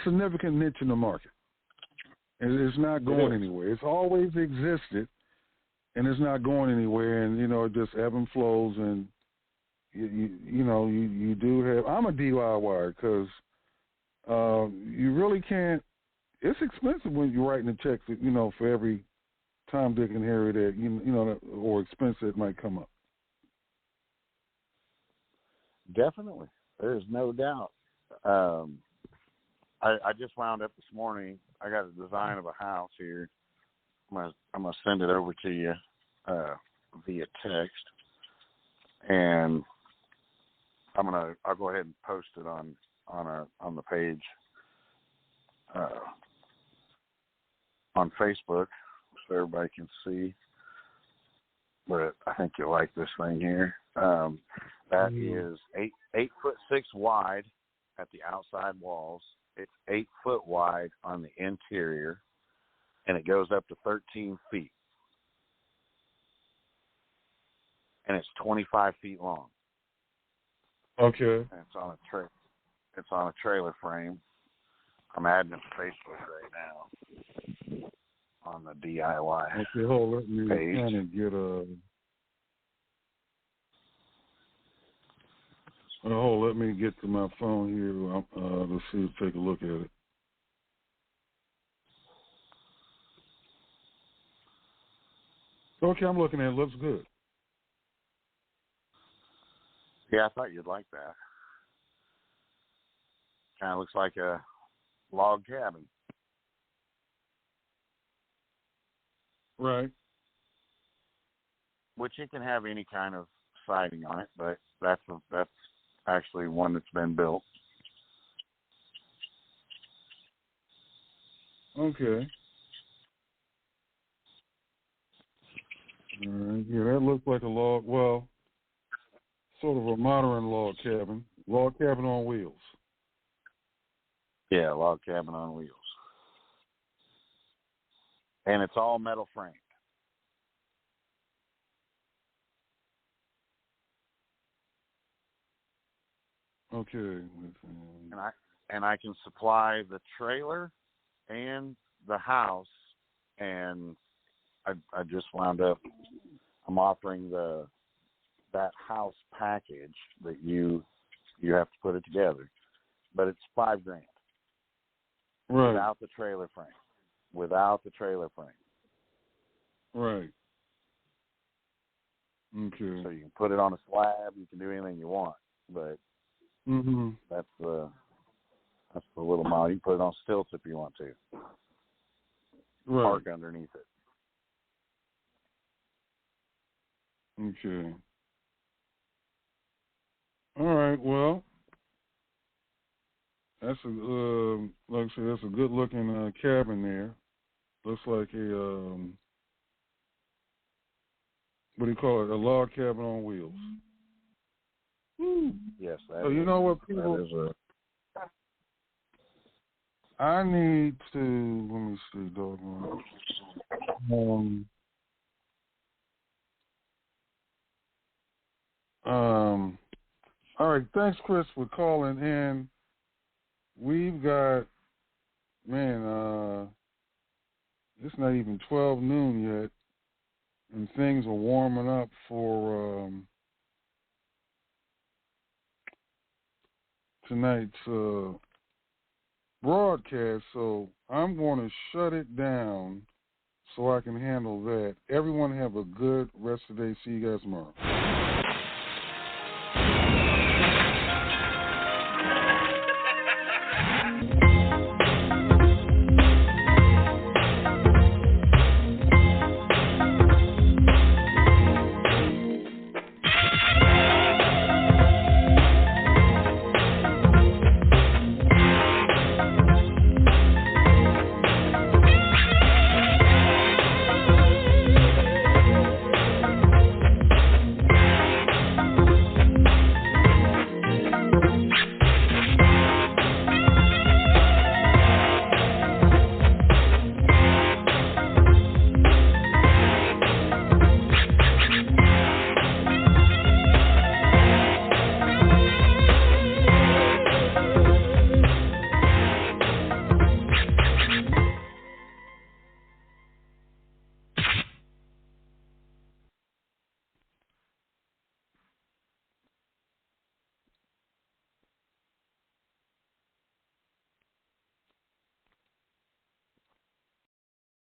significant niche in the market. It's not going anywhere. It's always existed, and it's not going anywhere. And it just ebb and flows. And you do have. I'm a DIY because you really can't. It's expensive when you're writing a check for every Tom, Dick, and Harry that or expense that might come up. Definitely, there's no doubt. I just wound up this morning. I got a design of a house here. I'm gonna send it over to you via text, and I'll go ahead and post it on the page on Facebook so everybody can see. But I think you'll like this thing here. That is 8'6" wide at the outside walls. It's 8 foot wide on the interior, and it goes up to 13 feet. And it's 25 feet long. Okay. And it's on a trailer frame. I'm adding it to Facebook right now on the DIY Okay, hold on. Let me page. kind of get let me get to my phone here to see, take a look at it. Okay, I'm looking at it. Looks good. Yeah, I thought you'd like that. Kind of looks like a log cabin. Right. Which it can have any kind of siding on it, but that's actually one that's been built. Okay. All right. Yeah, that looks like a log. Well, sort of a modern log cabin. Log cabin on wheels. Yeah, log cabin on wheels. And it's all metal framed. Okay. And I can supply the trailer and the house, and I just wound up. I'm offering that house package that you have to put it together, but it's $5,000. Right. Without the trailer frame. Right. Okay. So you can put it on a slab. You can do anything you want, but that's the little model. You can put it on stilts if you want to. Right. Park underneath it. Okay. All right. Well, that's like I said, that's a good looking cabin there. Looks like a what do you call it? A log cabin on wheels. Yes. So you know what, people? I need to. Let me see, doggone. All right. Thanks, Chris, for calling in. We've got, it's not even 12 noon yet, and things are warming up for tonight's broadcast, so I'm going to shut it down so I can handle that. Everyone have a good rest of the day. See you guys tomorrow.